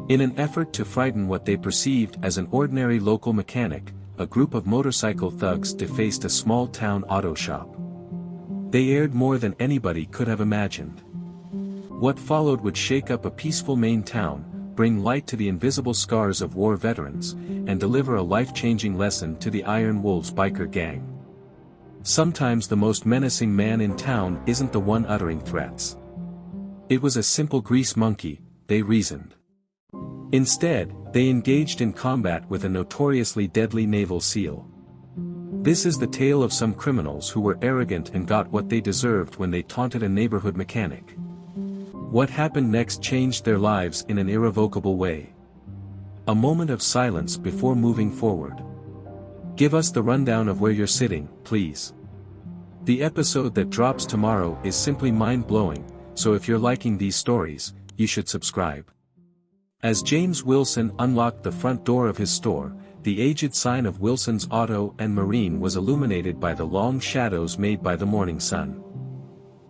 In an effort to frighten what they perceived as an ordinary local mechanic, a group of motorcycle thugs defaced a small-town auto shop. They erred more than anybody could have imagined. What followed would shake up a peaceful Maine town, bring light to the invisible scars of war veterans, and deliver a life-changing lesson to the Iron Wolves biker gang. Sometimes the most menacing man in town isn't the one uttering threats. It was a simple grease monkey, they reasoned. Instead, they engaged in combat with a notoriously deadly naval SEAL. This is the tale of some criminals who were arrogant and got what they deserved when they taunted a neighborhood mechanic. What happened next changed their lives in an irrevocable way. A moment of silence before moving forward. Give us the rundown of where you're sitting, please. The episode that drops tomorrow is simply mind-blowing, so if you're liking these stories, you should subscribe. As James Wilson unlocked the front door of his store, the aged sign of Wilson's Auto and Marine was illuminated by the long shadows made by the morning sun.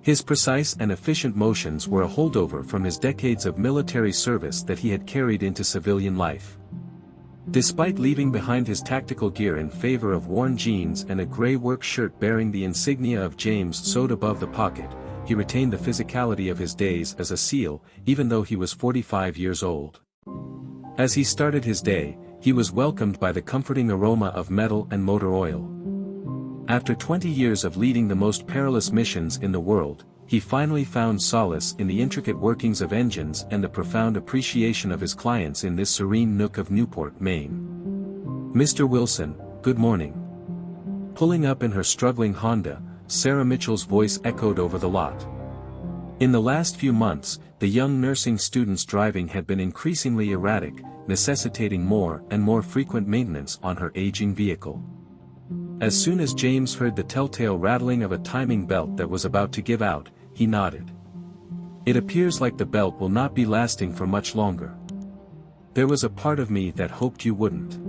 His precise and efficient motions were a holdover from his decades of military service that he had carried into civilian life. Despite leaving behind his tactical gear in favor of worn jeans and a gray work shirt bearing the insignia of James sewed above the pocket, he retained the physicality of his days as a SEAL, even though he was 45 years old. As he started his day, he was welcomed by the comforting aroma of metal and motor oil. After 20 years of leading the most perilous missions in the world, he finally found solace in the intricate workings of engines and the profound appreciation of his clients in this serene nook of Newport, Maine. "Mr. Wilson, good morning." Pulling up in her struggling Honda, Sarah Mitchell's voice echoed over the lot. In the last few months, the young nursing student's driving had been increasingly erratic, necessitating more and more frequent maintenance on her aging vehicle. As soon as James heard the telltale rattling of a timing belt that was about to give out, he nodded. "It appears like the belt will not be lasting for much longer. There was a part of me that hoped you wouldn't."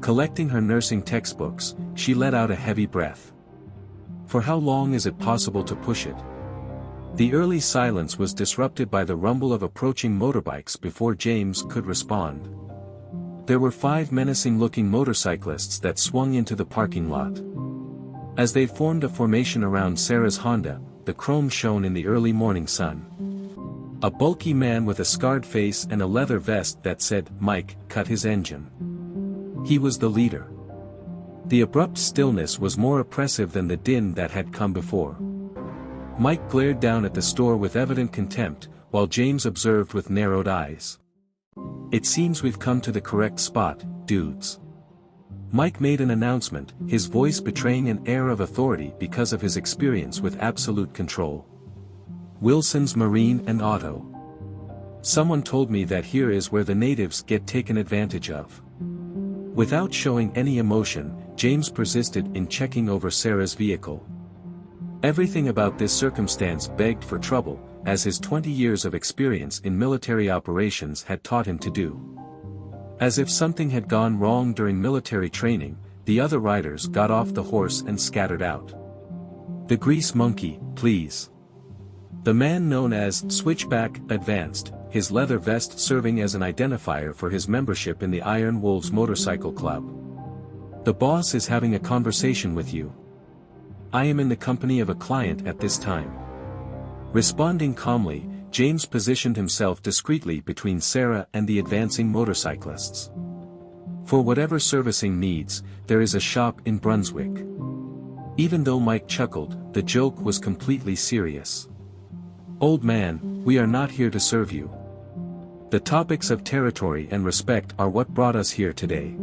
Collecting her nursing textbooks, she let out a heavy breath. "For how long is it possible to push it?" The early silence was disrupted by the rumble of approaching motorbikes before James could respond. There were 5 menacing-looking motorcyclists that swung into the parking lot. As they formed a formation around Sarah's Honda, the chrome shone in the early morning sun. A bulky man with a scarred face and a leather vest that said, "Mike," cut his engine. He was the leader. The abrupt stillness was more oppressive than the din that had come before. Mike glared down at the store with evident contempt, while James observed with narrowed eyes. "It seems we've come to the correct spot, dudes." Mike made an announcement, his voice betraying an air of authority because of his experience with absolute control. "Wilson's Marine and Auto. Someone told me that here is where the natives get taken advantage of." Without showing any emotion, James persisted in checking over Sarah's vehicle. Everything about this circumstance begged for trouble, as his 20 years of experience in military operations had taught him to do. As if something had gone wrong during military training, the other riders got off the horse and scattered out. "The grease monkey, please." The man known as Switchback advanced, his leather vest serving as an identifier for his membership in the Iron Wolves Motorcycle Club. "The boss is having a conversation with you. I am in the company of a client at this time." Responding calmly, James positioned himself discreetly between Sarah and the advancing motorcyclists. For whatever servicing needs, there is a shop in Brunswick. Even though Mike chuckled, the joke was completely serious. "Old man, we are not here to serve you. The topics of territory and respect are what brought us here today."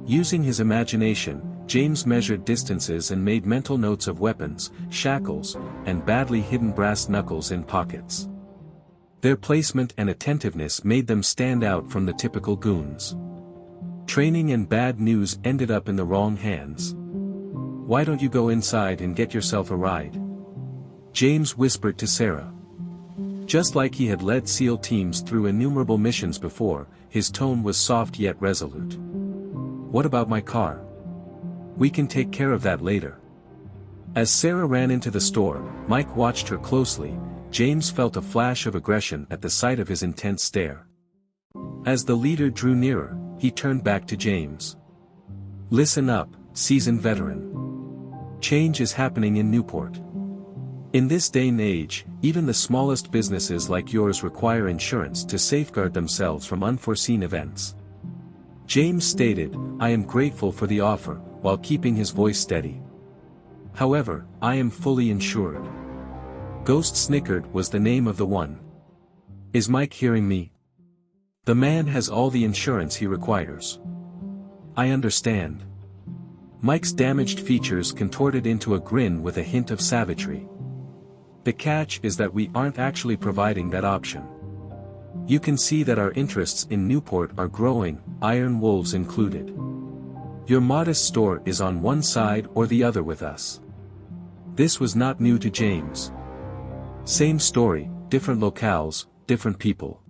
Using his imagination, James measured distances and made mental notes of weapons, shackles, and badly hidden brass knuckles in pockets. Their placement and attentiveness made them stand out from the typical goons. Training and bad news ended up in the wrong hands. "Why don't you go inside and get yourself a ride?" James whispered to Sarah. Just like he had led SEAL teams through innumerable missions before, his tone was soft yet resolute. "What about my car? We can take care of that later." As Sarah ran into the store, Mike watched her closely. James felt a flash of aggression at the sight of his intense stare. As the leader drew nearer, he turned back to James. "Listen up, seasoned veteran. Change is happening in Newport. In this day and age, even the smallest businesses like yours require insurance to safeguard themselves from unforeseen events." James stated, "I am grateful for the offer," while keeping his voice steady. "However, I am fully insured." Ghost snickered was the name of the one. "Is Mike hearing me? The man has all the insurance he requires." "I understand." Mike's damaged features contorted into a grin with a hint of savagery. "The catch is that we aren't actually providing that option. You can see that our interests in Newport are growing, Iron Wolves included. Your modest store is on one side or the other with us." This was not new to James. Same story, different locales, different people.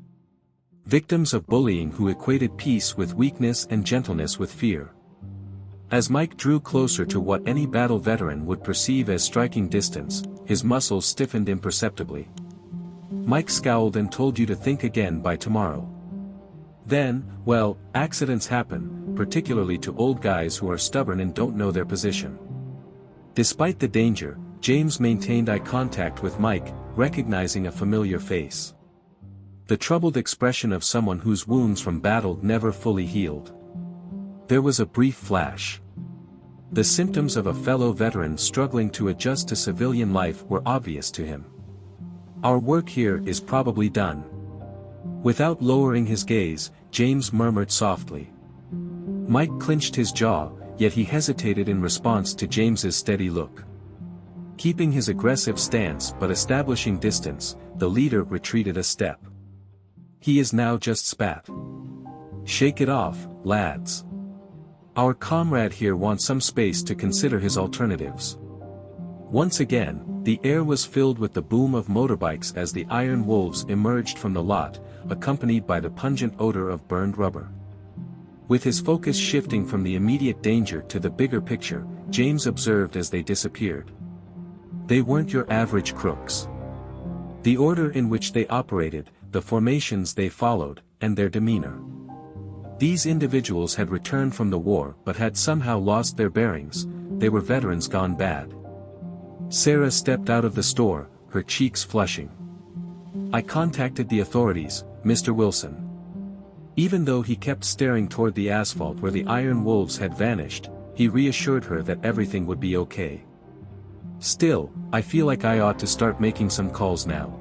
Victims of bullying who equated peace with weakness and gentleness with fear. As Mike drew closer to what any battle veteran would perceive as striking distance, his muscles stiffened imperceptibly. Mike scowled and told you to think again by tomorrow. Then, well, accidents happen, particularly to old guys who are stubborn and don't know their position. Despite the danger, James maintained eye contact with Mike, recognizing a familiar face. The troubled expression of someone whose wounds from battle never fully healed. There was a brief flash. The symptoms of a fellow veteran struggling to adjust to civilian life were obvious to him. "Our work here is probably done." Without lowering his gaze, James murmured softly. Mike clenched his jaw, yet he hesitated in response to James's steady look. Keeping his aggressive stance but establishing distance, the leader retreated a step. "He is now just spat. Shake it off, lads. Our comrade here wants some space to consider his alternatives." Once again, the air was filled with the boom of motorbikes as the Iron Wolves emerged from the lot, accompanied by the pungent odor of burned rubber. With his focus shifting from the immediate danger to the bigger picture, James observed as they disappeared. They weren't your average crooks. The order in which they operated, the formations they followed, and their demeanor. These individuals had returned from the war but had somehow lost their bearings. They were veterans gone bad. Sarah stepped out of the store, her cheeks flushing. "I contacted the authorities, Mr. Wilson." Even though he kept staring toward the asphalt where the Iron Wolves had vanished, he reassured her that everything would be okay. "Still, I feel like I ought to start making some calls now."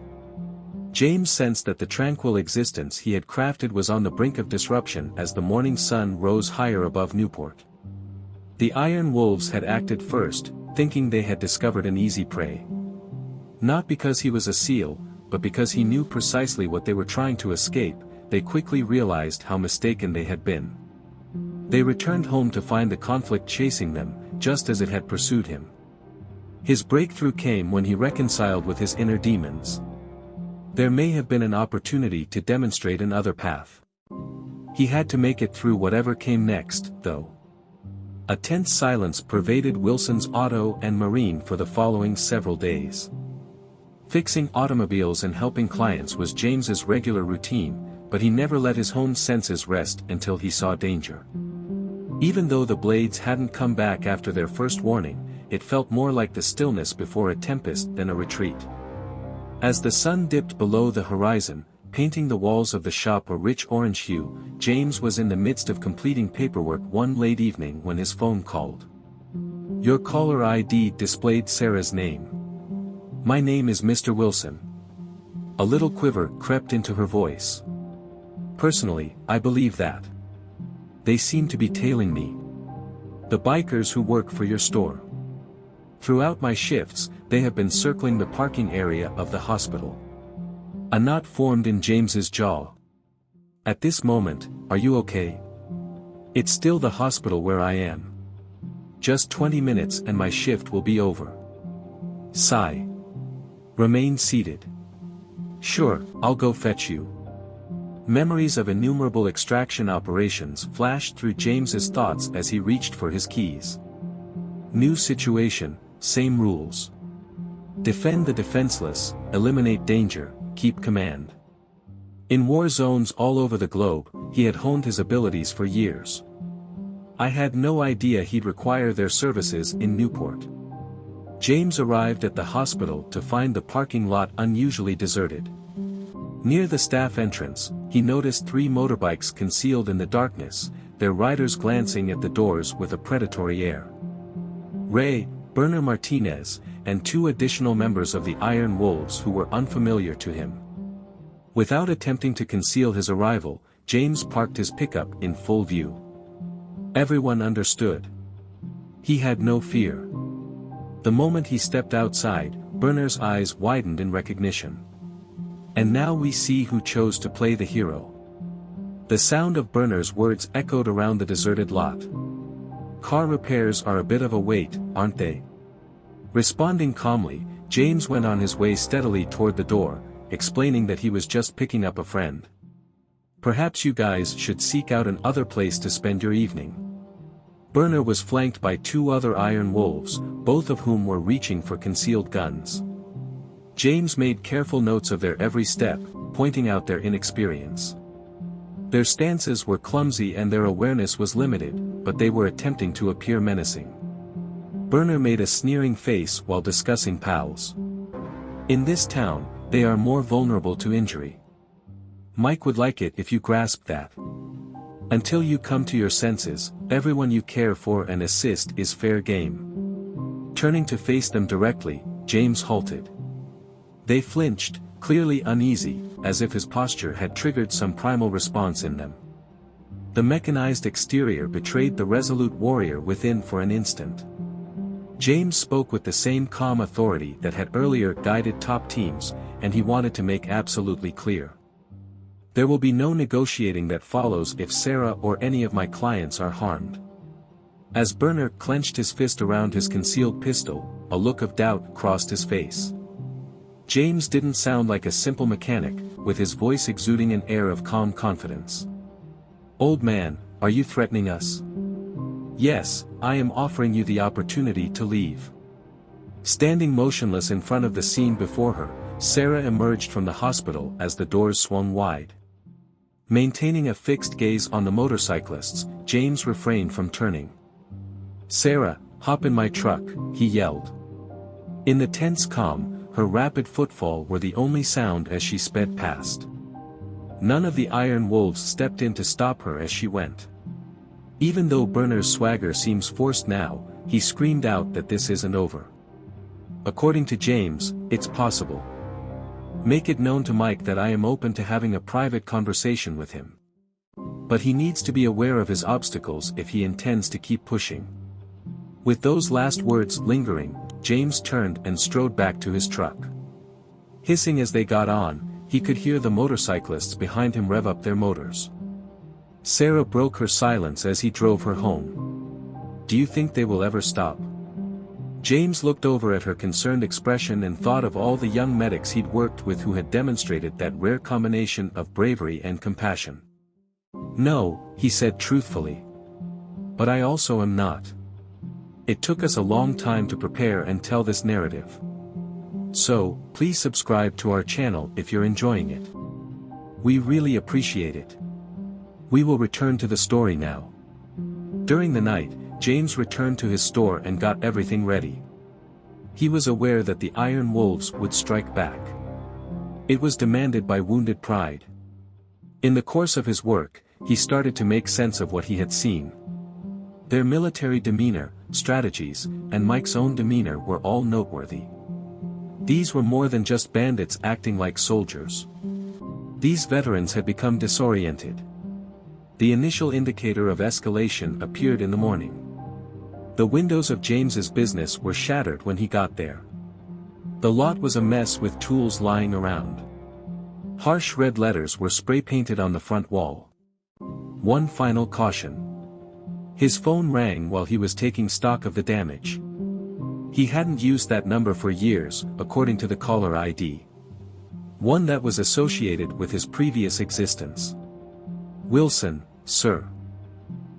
James sensed that the tranquil existence he had crafted was on the brink of disruption as the morning sun rose higher above Newport. The Iron Wolves had acted first, thinking they had discovered an easy prey. Not because he was a SEAL, but because he knew precisely what they were trying to escape, they quickly realized how mistaken they had been. They returned home to find the conflict chasing them, just as it had pursued him. His breakthrough came when he reconciled with his inner demons. There may have been an opportunity to demonstrate another path. He had to make it through whatever came next, though. A tense silence pervaded Wilson's auto and marine for the following several days. Fixing automobiles and helping clients was James's regular routine, but he never let his honed senses rest until he saw danger. Even though the blades hadn't come back after their first warning, it felt more like the stillness before a tempest than a retreat. As the sun dipped below the horizon, painting the walls of the shop a rich orange hue, James was in the midst of completing paperwork one late evening when his phone called. Your caller ID displayed Sarah's name. My name is Mr. Wilson. A little quiver crept into her voice. Personally, I believe that. They seem to be tailing me. The bikers who work for your store. Throughout my shifts, they have been circling the parking area of the hospital. A knot formed in James's jaw. At this moment, are you okay? It's still the hospital where I am. Just 20 minutes and my shift will be over. Sigh. Remain seated. Sure, I'll go fetch you. Memories of innumerable extraction operations flashed through James's thoughts as he reached for his keys. New situation, same rules. Defend the defenseless, eliminate danger, keep command. In war zones all over the globe, he had honed his abilities for years. I had no idea he'd require their services in Newport. James arrived at the hospital to find the parking lot unusually deserted. Near the staff entrance, he noticed 3 motorbikes concealed in the darkness, their riders glancing at the doors with a predatory air. Ray, Bernard Martinez, and 2 additional members of the Iron Wolves who were unfamiliar to him. Without attempting to conceal his arrival, James parked his pickup in full view. Everyone understood. He had no fear. The moment he stepped outside, Bernard's eyes widened in recognition. And now we see who chose to play the hero. The sound of Bernard's words echoed around the deserted lot. Car repairs are a bit of a wait, aren't they? Responding calmly, James went on his way steadily toward the door, explaining that he was just picking up a friend. Perhaps you guys should seek out another place to spend your evening. Bernard was flanked by 2 other Iron Wolves, both of whom were reaching for concealed guns. James made careful notes of their every step, pointing out their inexperience. Their stances were clumsy and their awareness was limited, but they were attempting to appear menacing. Bernard made a sneering face while discussing pals. In this town, they are more vulnerable to injury. Mike would like it if you grasped that. Until you come to your senses, everyone you care for and assist is fair game. Turning to face them directly, James halted. They flinched, clearly uneasy, as if his posture had triggered some primal response in them. The mechanized exterior betrayed the resolute warrior within for an instant. James spoke with the same calm authority that had earlier guided top teams, and he wanted to make absolutely clear. There will be no negotiating that follows if Sarah or any of my clients are harmed. As Bernard clenched his fist around his concealed pistol, a look of doubt crossed his face. James didn't sound like a simple mechanic, with his voice exuding an air of calm confidence. Old man, are you threatening us? Yes, I am offering you the opportunity to leave. Standing motionless in front of the scene before her, Sarah emerged from the hospital as the doors swung wide. Maintaining a fixed gaze on the motorcyclists, James refrained from turning. Sarah, hop in my truck, he yelled. In the tense calm, her rapid footfall were the only sound as she sped past. None of the Iron Wolves stepped in to stop her as she went. Even though Bernard's swagger seems forced now, he screamed out that this isn't over. According to James, it's possible. Make it known to Mike that I am open to having a private conversation with him. But he needs to be aware of his obstacles if he intends to keep pushing. With those last words lingering, James turned and strode back to his truck. Hissing as they got on, he could hear the motorcyclists behind him rev up their motors. Sarah broke her silence as he drove her home. Do you think they will ever stop? James looked over at her concerned expression and thought of all the young medics he'd worked with who had demonstrated that rare combination of bravery and compassion. No, he said truthfully. But I also am not. It took us a long time to prepare and tell this narrative. So, please subscribe to our channel if you're enjoying it. We really appreciate it. We will return to the story now. During the night, James returned to his store and got everything ready. He was aware that the Iron Wolves would strike back. It was demanded by wounded pride. In the course of his work, he started to make sense of what he had seen. Their military demeanor, strategies, and Mike's own demeanor were all noteworthy. These were more than just bandits acting like soldiers. These veterans had become disoriented. The initial indicator of escalation appeared in the morning. The windows of James's business were shattered when he got there. The lot was a mess with tools lying around. Harsh red letters were spray-painted on the front wall. One final caution. His phone rang while he was taking stock of the damage. He hadn't used that number for years, according to the caller ID. One that was associated with his previous existence. Wilson, sir.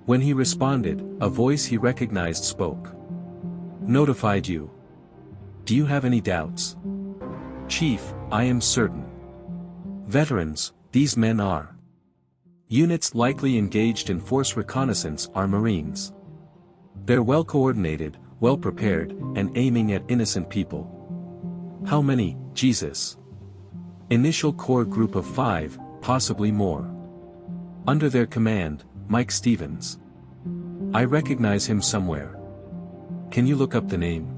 When he responded, a voice he recognized spoke. Notified you. Do you have any doubts? Chief, I am certain. Veterans, These men are. Units likely engaged in force reconnaissance are Marines. They're well coordinated, well prepared, and aiming at innocent people. How many, Jesus? Initial core group of 5, possibly more. Under their command, Mike Stevens. I recognize him somewhere. Can you look up the name?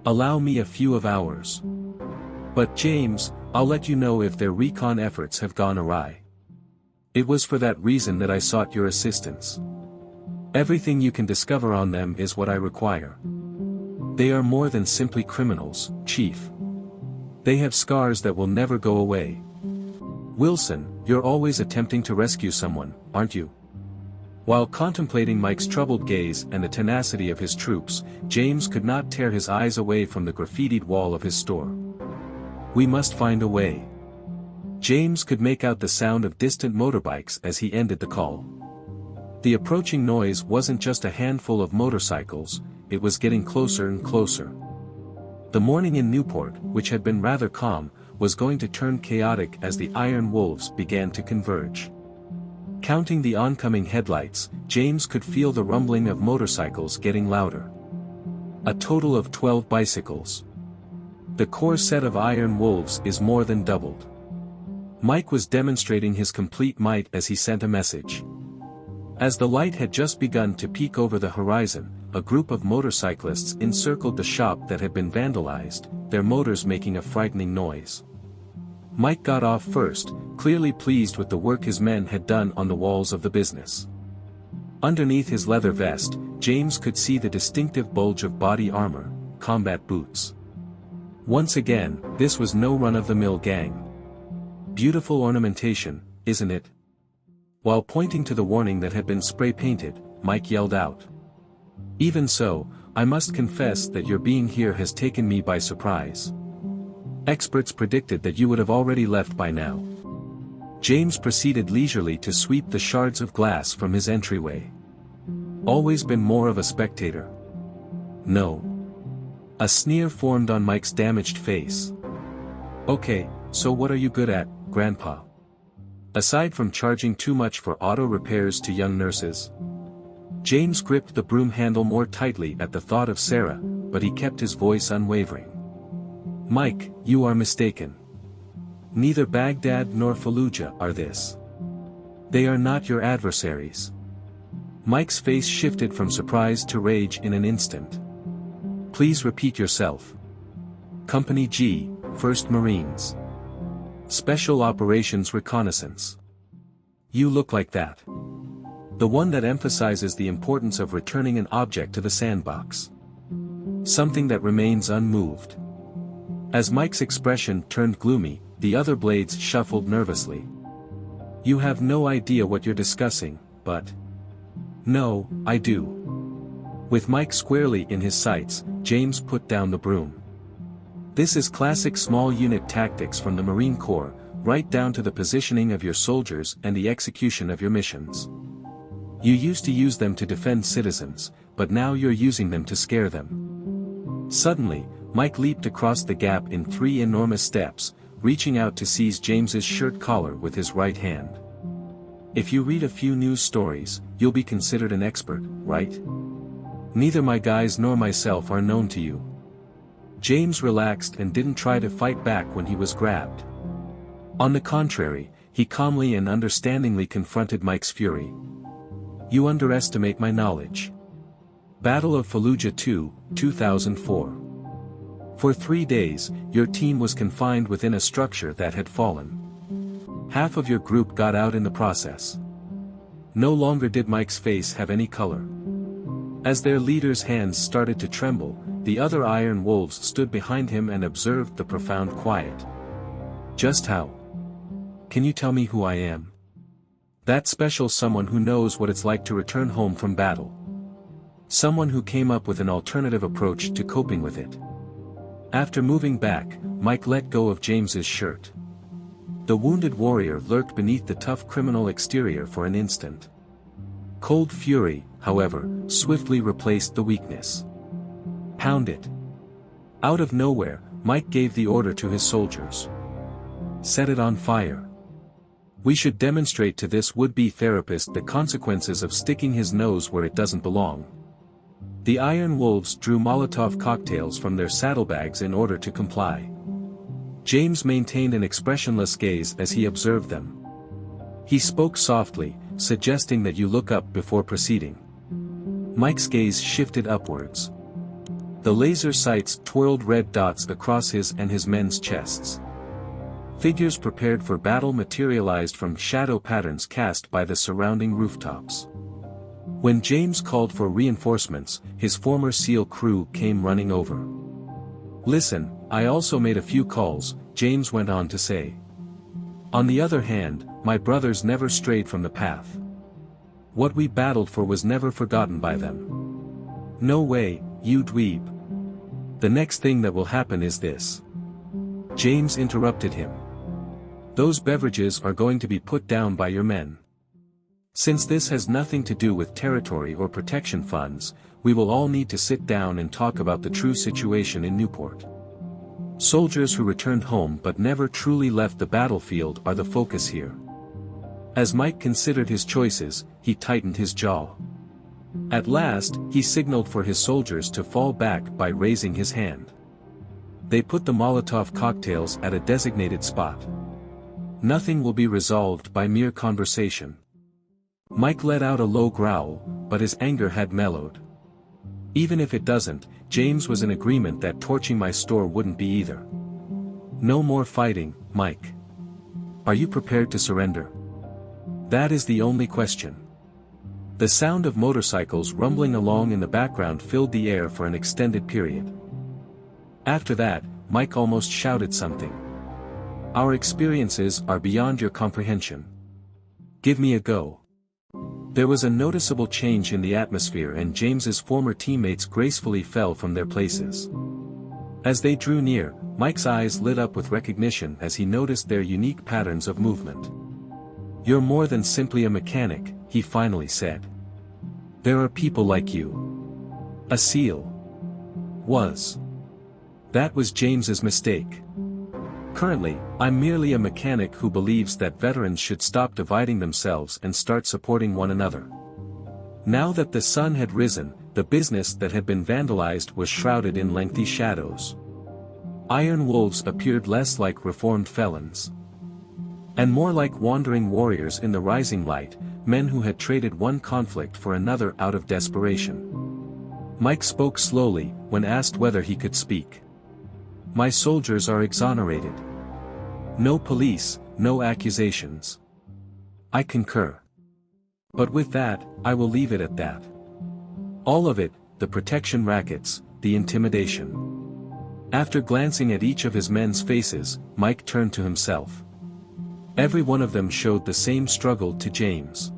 Allow me a few of hours. But James, I'll let you know if their recon efforts have gone awry. It was for that reason that I sought your assistance. Everything you can discover on them is what I require. They are more than simply criminals, Chief. They have scars that will never go away. Wilson, you're always attempting to rescue someone, aren't you? While contemplating Mike's troubled gaze and the tenacity of his troops, James could not tear his eyes away from the graffitied wall of his store. We must find a way. James could make out the sound of distant motorbikes as he ended the call. The approaching noise wasn't just a handful of motorcycles, it was getting closer and closer. The morning in Newport, which had been rather calm, was going to turn chaotic as the iron wolves began to converge. Counting the oncoming headlights, James could feel the rumbling of motorcycles getting louder. A total of 12 bicycles. The core set of iron wolves is more than doubled. Mike was demonstrating his complete might as he sent a message. As the light had just begun to peek over the horizon, a group of motorcyclists encircled the shop that had been vandalized, their motors making a frightening noise. Mike got off first, clearly pleased with the work his men had done on the walls of the business. Underneath his leather vest, James could see the distinctive bulge of body armor, combat boots. Once again, this was no run-of-the-mill gang. Beautiful ornamentation, isn't it? While pointing to the warning that had been spray-painted, Mike yelled out. Even so, I must confess that your being here has taken me by surprise. Experts predicted that you would have already left by now. James proceeded leisurely to sweep the shards of glass from his entryway. Always been more of a spectator? No. A sneer formed on Mike's damaged face. Okay, so what are you good at, Grandpa? Aside from charging too much for auto repairs to young nurses. James gripped the broom handle more tightly at the thought of Sarah, but he kept his voice unwavering. Mike, you are mistaken. Neither Baghdad nor Fallujah are this. They are not your adversaries. Mike's face shifted from surprise to rage in an instant. Please repeat yourself. Company G, 1st Marines. Special Operations Reconnaissance. You look like that. The one that emphasizes the importance of returning an object to the sandbox. Something that remains unmoved. As Mike's expression turned gloomy, the other blades shuffled nervously. You have no idea what you're discussing, but... No, I do. With Mike squarely in his sights, James put down the broom. This is classic small unit tactics from the Marine Corps, right down to the positioning of your soldiers and the execution of your missions. You used to use them to defend citizens, but now you're using them to scare them. Suddenly, Mike leaped across the gap in 3 enormous steps, reaching out to seize James's shirt collar with his right hand. If you read a few news stories, you'll be considered an expert, right? Neither my guys nor myself are known to you. James relaxed and didn't try to fight back when he was grabbed. On the contrary, he calmly and understandingly confronted Mike's fury. You underestimate my knowledge. Battle of Fallujah 2, 2004. For 3 days, your team was confined within a structure that had fallen. Half of your group got out in the process. No longer did Mike's face have any color. As their leader's hands started to tremble, the other iron wolves stood behind him and observed the profound quiet. Just how? Can you tell me who I am? That special someone who knows what it's like to return home from battle. Someone who came up with an alternative approach to coping with it. After moving back, Mike let go of James's shirt. The wounded warrior lurked beneath the tough criminal exterior for an instant. Cold fury, however, swiftly replaced the weakness. Pound it. Out of nowhere, Mike gave the order to his soldiers. Set it on fire. We should demonstrate to this would-be therapist the consequences of sticking his nose where it doesn't belong. The Iron Wolves drew Molotov cocktails from their saddlebags in order to comply. James maintained an expressionless gaze as he observed them. He spoke softly, suggesting that you look up before proceeding. Mike's gaze shifted upwards. The laser sights twirled red dots across his and his men's chests. Figures prepared for battle materialized from shadow patterns cast by the surrounding rooftops. When James called for reinforcements, his former SEAL crew came running over. "Listen, I also made a few calls," James went on to say. "On the other hand, my brothers never strayed from the path. What we battled for was never forgotten by them." "No way, you dweeb. The next thing that will happen is this." James interrupted him. "Those beverages are going to be put down by your men. Since this has nothing to do with territory or protection funds, we will all need to sit down and talk about the true situation in Newport. Soldiers who returned home but never truly left the battlefield are the focus here." As Mike considered his choices, he tightened his jaw. At last, he signaled for his soldiers to fall back by raising his hand. They put the Molotov cocktails at a designated spot. "Nothing will be resolved by mere conversation." Mike let out a low growl, but his anger had mellowed. "Even if it doesn't, James was in agreement that torching my store wouldn't be either. No more fighting, Mike. Are you prepared to surrender? That is the only question." The sound of motorcycles rumbling along in the background filled the air for an extended period. After that, Mike almost shouted something. "Our experiences are beyond your comprehension. Give me a go." There was a noticeable change in the atmosphere and James's former teammates gracefully fell from their places. As they drew near, Mike's eyes lit up with recognition as he noticed their unique patterns of movement. "You're more than simply a mechanic," he finally said. "There are people like you." A SEAL. Was. That was James's mistake. "Currently, I'm merely a mechanic who believes that veterans should stop dividing themselves and start supporting one another." Now that the sun had risen, the business that had been vandalized was shrouded in lengthy shadows. Iron Wolves appeared less like reformed felons, and more like wandering warriors in the rising light, men who had traded one conflict for another out of desperation. Mike spoke slowly, when asked whether he could speak. "My soldiers are exonerated. No police, no accusations. I concur. But with that, I will leave it at that. All of it, the protection rackets, the intimidation." After glancing at each of his men's faces, Mike turned to himself. Every one of them showed the same struggle to James.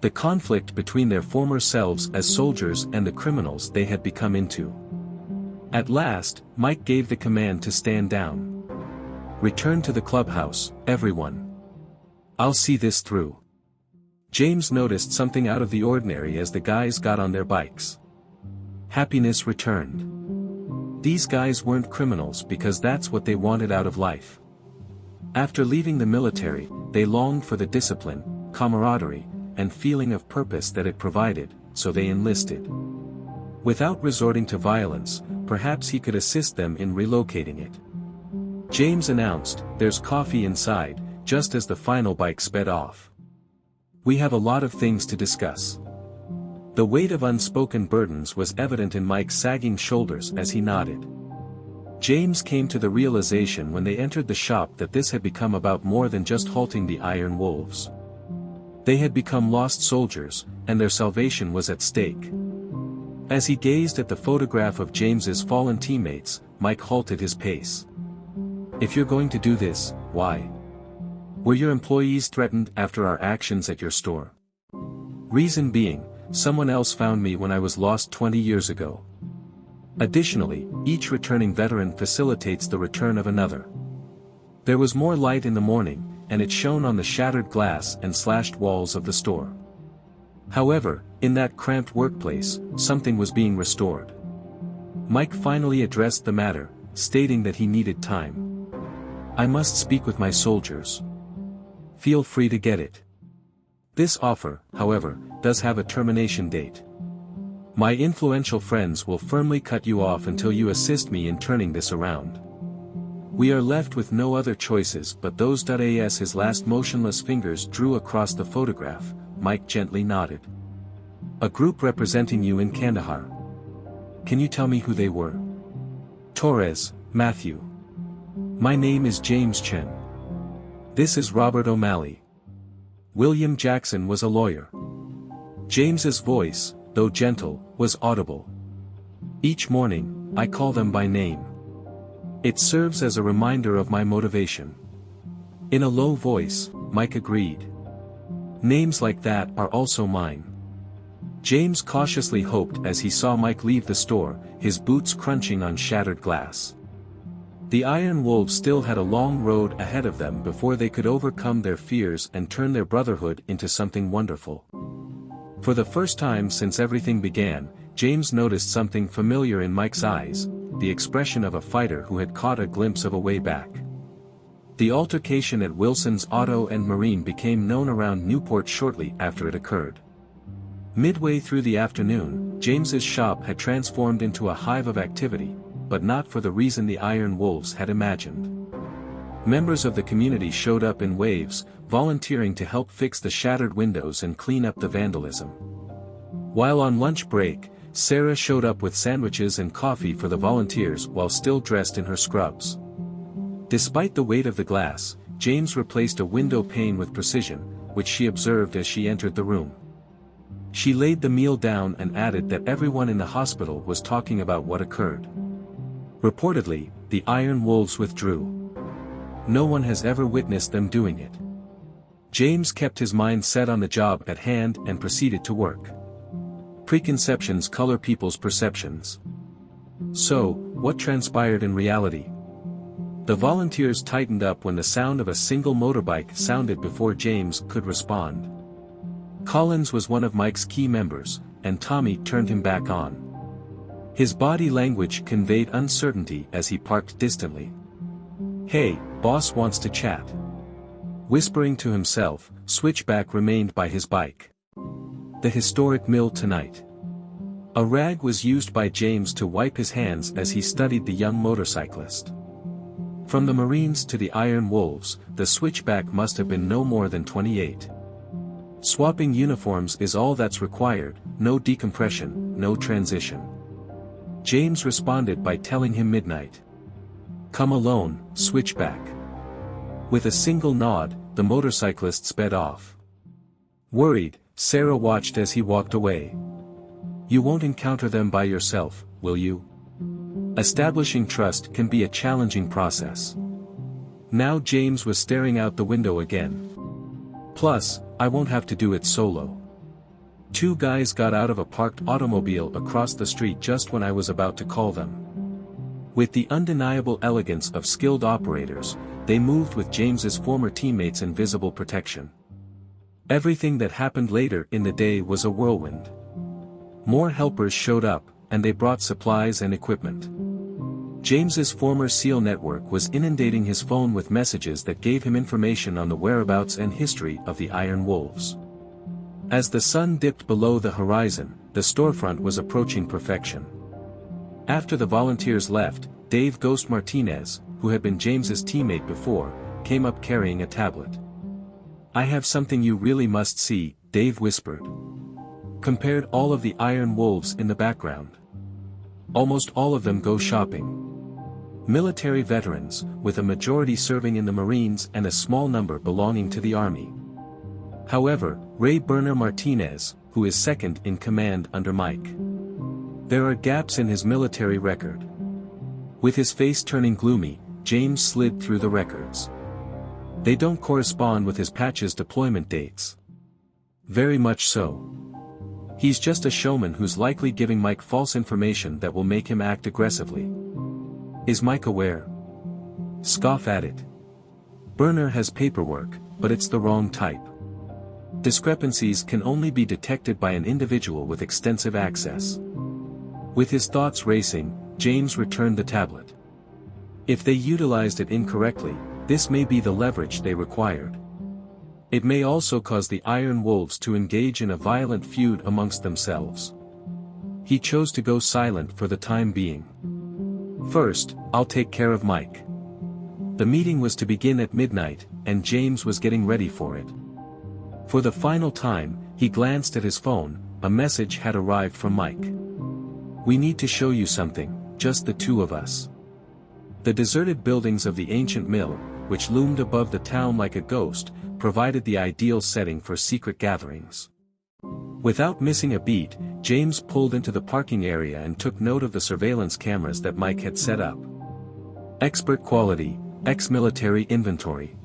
The conflict between their former selves as soldiers and the criminals they had become into. At last, Mike gave the command to stand down. "Return to the clubhouse, everyone. I'll see this through." James noticed something out of the ordinary as the guys got on their bikes. Happiness returned. These guys weren't criminals because that's what they wanted out of life. After leaving the military, they longed for the discipline, camaraderie, and feeling of purpose that it provided, so they enlisted. Without resorting to violence, perhaps he could assist them in relocating it. James announced, "There's coffee inside," just as the final bike sped off. "We have a lot of things to discuss." The weight of unspoken burdens was evident in Mike's sagging shoulders as he nodded. James came to the realization when they entered the shop that this had become about more than just halting the Iron Wolves. They had become lost soldiers, and their salvation was at stake. As he gazed at the photograph of James's fallen teammates, Mike halted his pace. "If you're going to do this, why? Were your employees threatened after our actions at your store?" "Reason being, someone else found me when I was lost 20 years ago. Additionally, each returning veteran facilitates the return of another." There was more light in the morning, and it shone on the shattered glass and slashed walls of the store. However, in that cramped workplace, something was being restored. Mike finally addressed the matter, stating that he needed time. "I must speak with my soldiers. Feel free to get it. This offer, however, does have a termination date. My influential friends will firmly cut you off until you assist me in turning this around. We are left with no other choices but those. As his last motionless fingers drew across the photograph, Mike gently nodded. A group representing you in Kandahar. Can you tell me who they were? Torres, Matthew. My name is James Chen. This is Robert O'Malley. William Jackson was a lawyer. James's voice, though gentle, was audible. Each morning, I call them by name. It serves as a reminder of my motivation. In a low voice, Mike agreed. Names like that are also mine. James cautiously hoped as he saw Mike leave the store, his boots crunching on shattered glass. The Iron Wolves still had a long road ahead of them before they could overcome their fears and turn their brotherhood into something wonderful. For the first time since everything began, James noticed something familiar in Mike's eyes, the expression of a fighter who had caught a glimpse of a way back. The altercation at Wilson's Auto and Marine became known around Newport shortly after it occurred. Midway through the afternoon, James's shop had transformed into a hive of activity, but not for the reason the Iron Wolves had imagined. Members of the community showed up in waves, volunteering to help fix the shattered windows and clean up the vandalism. While on lunch break, Sarah showed up with sandwiches and coffee for the volunteers while still dressed in her scrubs. Despite the weight of the glass, James replaced a window pane with precision, which she observed as she entered the room. She laid the meal down and added that everyone in the hospital was talking about what occurred. Reportedly, the Iron Wolves withdrew. No one has ever witnessed them doing it. James kept his mind set on the job at hand and proceeded to work. Preconceptions color people's perceptions. So, what transpired in reality? The volunteers tightened up when the sound of a single motorbike sounded before James could respond. Collins was one of Mike's key members, and Tommy turned him back on. His body language conveyed uncertainty as he parked distantly. "Hey, boss wants to chat." Whispering to himself, Switchback remained by his bike. The historic mill tonight. A rag was used by James to wipe his hands as he studied the young motorcyclist. From the Marines to the Iron Wolves, the Switchback must have been no more than 28. Swapping uniforms is all that's required, no decompression, no transition. James responded by telling him midnight. "Come alone, Switchback." With a single nod, the motorcyclist sped off. Worried, Sarah watched as he walked away. "You won't encounter them by yourself, will you?" Establishing trust can be a challenging process. Now James was staring out the window again. "Plus, I won't have to do it solo." Two guys got out of a parked automobile across the street just when I was about to call them. With the undeniable elegance of skilled operators, they moved with James's former teammates in visible protection. Everything that happened later in the day was a whirlwind. More helpers showed up, and they brought supplies and equipment. James's former SEAL network was inundating his phone with messages that gave him information on the whereabouts and history of the Iron Wolves. As the sun dipped below the horizon, the storefront was approaching perfection. After the volunteers left, Dave "Ghost" Martinez, who had been James's teammate before, came up carrying a tablet. "I have something you really must see," Dave whispered. Compared all of the Iron Wolves in the background. Almost all of them go shopping. Military veterans, with a majority serving in the Marines and a small number belonging to the Army. However, Ray Burner Martinez, who is second in command under Mike. There are gaps in his military record. With his face turning gloomy, James slid through the records. They don't correspond with his patch's deployment dates. Very much so. He's just a showman who's likely giving Mike false information that will make him act aggressively. Is Mike aware? Scoff at it. Burner has paperwork, but it's the wrong type. Discrepancies can only be detected by an individual with extensive access. With his thoughts racing, James returned the tablet. If they utilized it incorrectly, this may be the leverage they required. It may also cause the Iron Wolves to engage in a violent feud amongst themselves. He chose to go silent for the time being. First, I'll take care of Mike. The meeting was to begin at midnight, and James was getting ready for it. For the final time, he glanced at his phone. A message had arrived from Mike. "We need to show you something, just the two of us." The deserted buildings of the ancient mill, which loomed above the town like a ghost, provided the ideal setting for secret gatherings. Without missing a beat, James pulled into the parking area and took note of the surveillance cameras that Mike had set up. Expert quality, ex-military inventory.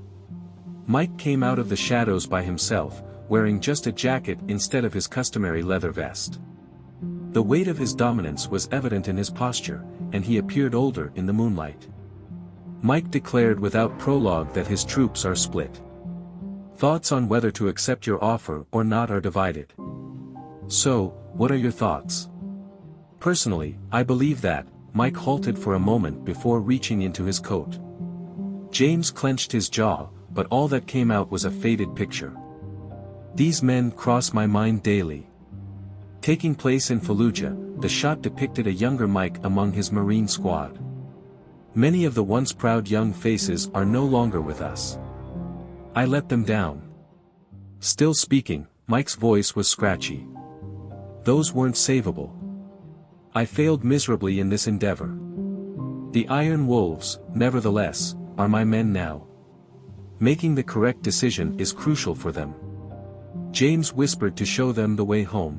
Mike came out of the shadows by himself, wearing just a jacket instead of his customary leather vest. The weight of his dominance was evident in his posture, and he appeared older in the moonlight. Mike declared without prologue that his troops are split. Thoughts on whether to accept your offer or not are divided. So, what are your thoughts? Personally, I believe that. Mike halted for a moment before reaching into his coat. James clenched his jaw, but all that came out was a faded picture. These men cross my mind daily. Taking place in Fallujah, the shot depicted a younger Mike among his Marine squad. Many of the once proud young faces are no longer with us. I let them down. Still speaking, Mike's voice was scratchy. Those weren't savable. I failed miserably in this endeavor. The Iron Wolves, nevertheless, are my men now. Making the correct decision is crucial for them. James whispered to show them the way home.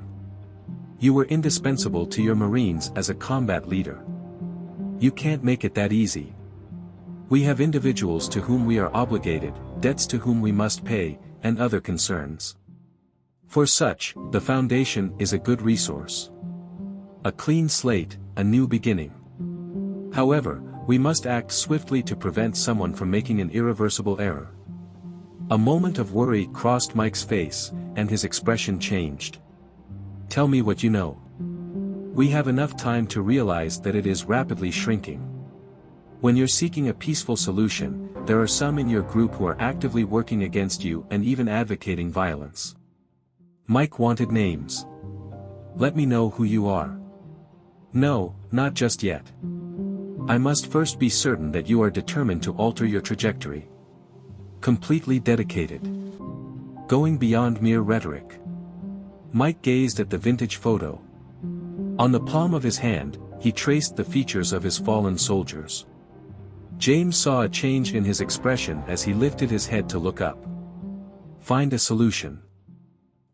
You were indispensable to your Marines as a combat leader. You can't make it that easy. We have individuals to whom we are obligated, debts to whom we must pay, and other concerns. For such, the Foundation is a good resource. A clean slate, a new beginning. However, we must act swiftly to prevent someone from making an irreversible error. A moment of worry crossed Mike's face, and his expression changed. Tell me what you know. We have enough time to realize that it is rapidly shrinking. When you're seeking a peaceful solution, there are some in your group who are actively working against you and even advocating violence. Mike wanted names. Let me know who you are. No, not just yet. I must first be certain that you are determined to alter your trajectory. Completely dedicated. Going beyond mere rhetoric. Mike gazed at the vintage photo. On the palm of his hand, he traced the features of his fallen soldiers. James saw a change in his expression as he lifted his head to look up. Find a solution.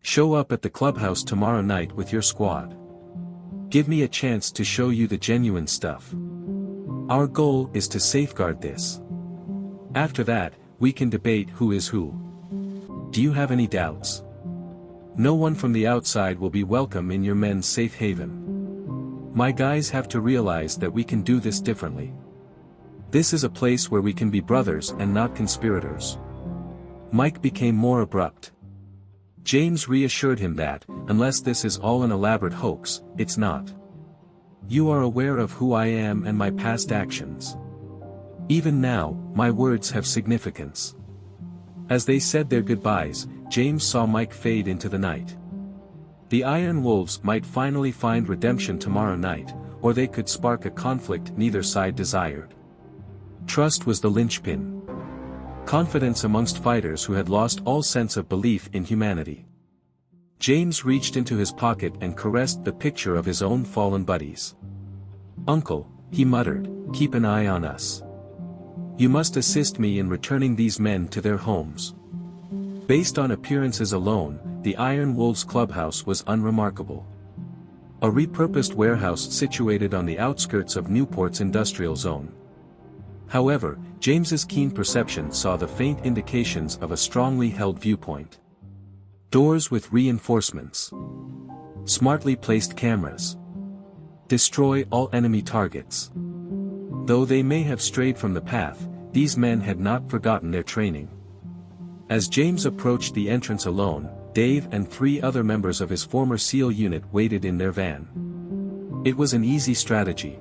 Show up at the clubhouse tomorrow night with your squad. Give me a chance to show you the genuine stuff. Our goal is to safeguard this. After that, we can debate who is who. Do you have any doubts? No one from the outside will be welcome in your men's safe haven. My guys have to realize that we can do this differently. This is a place where we can be brothers and not conspirators. Mike became more abrupt. James reassured him that, unless this is all an elaborate hoax, it's not. You are aware of who I am and my past actions. Even now, my words have significance. As they said their goodbyes, James saw Mike fade into the night. The Iron Wolves might finally find redemption tomorrow night, or they could spark a conflict neither side desired. Trust was the linchpin. Confidence amongst fighters who had lost all sense of belief in humanity. James reached into his pocket and caressed the picture of his own fallen buddies. Uncle, he muttered, keep an eye on us. You must assist me in returning these men to their homes. Based on appearances alone, the Iron Wolves clubhouse was unremarkable. A repurposed warehouse situated on the outskirts of Newport's industrial zone. However, James's keen perception saw the faint indications of a strongly held viewpoint. Doors with reinforcements. Smartly placed cameras. Destroy all enemy targets. Though they may have strayed from the path, these men had not forgotten their training. As James approached the entrance alone, Dave and 3 other members of his former SEAL unit waited in their van. It was an easy strategy.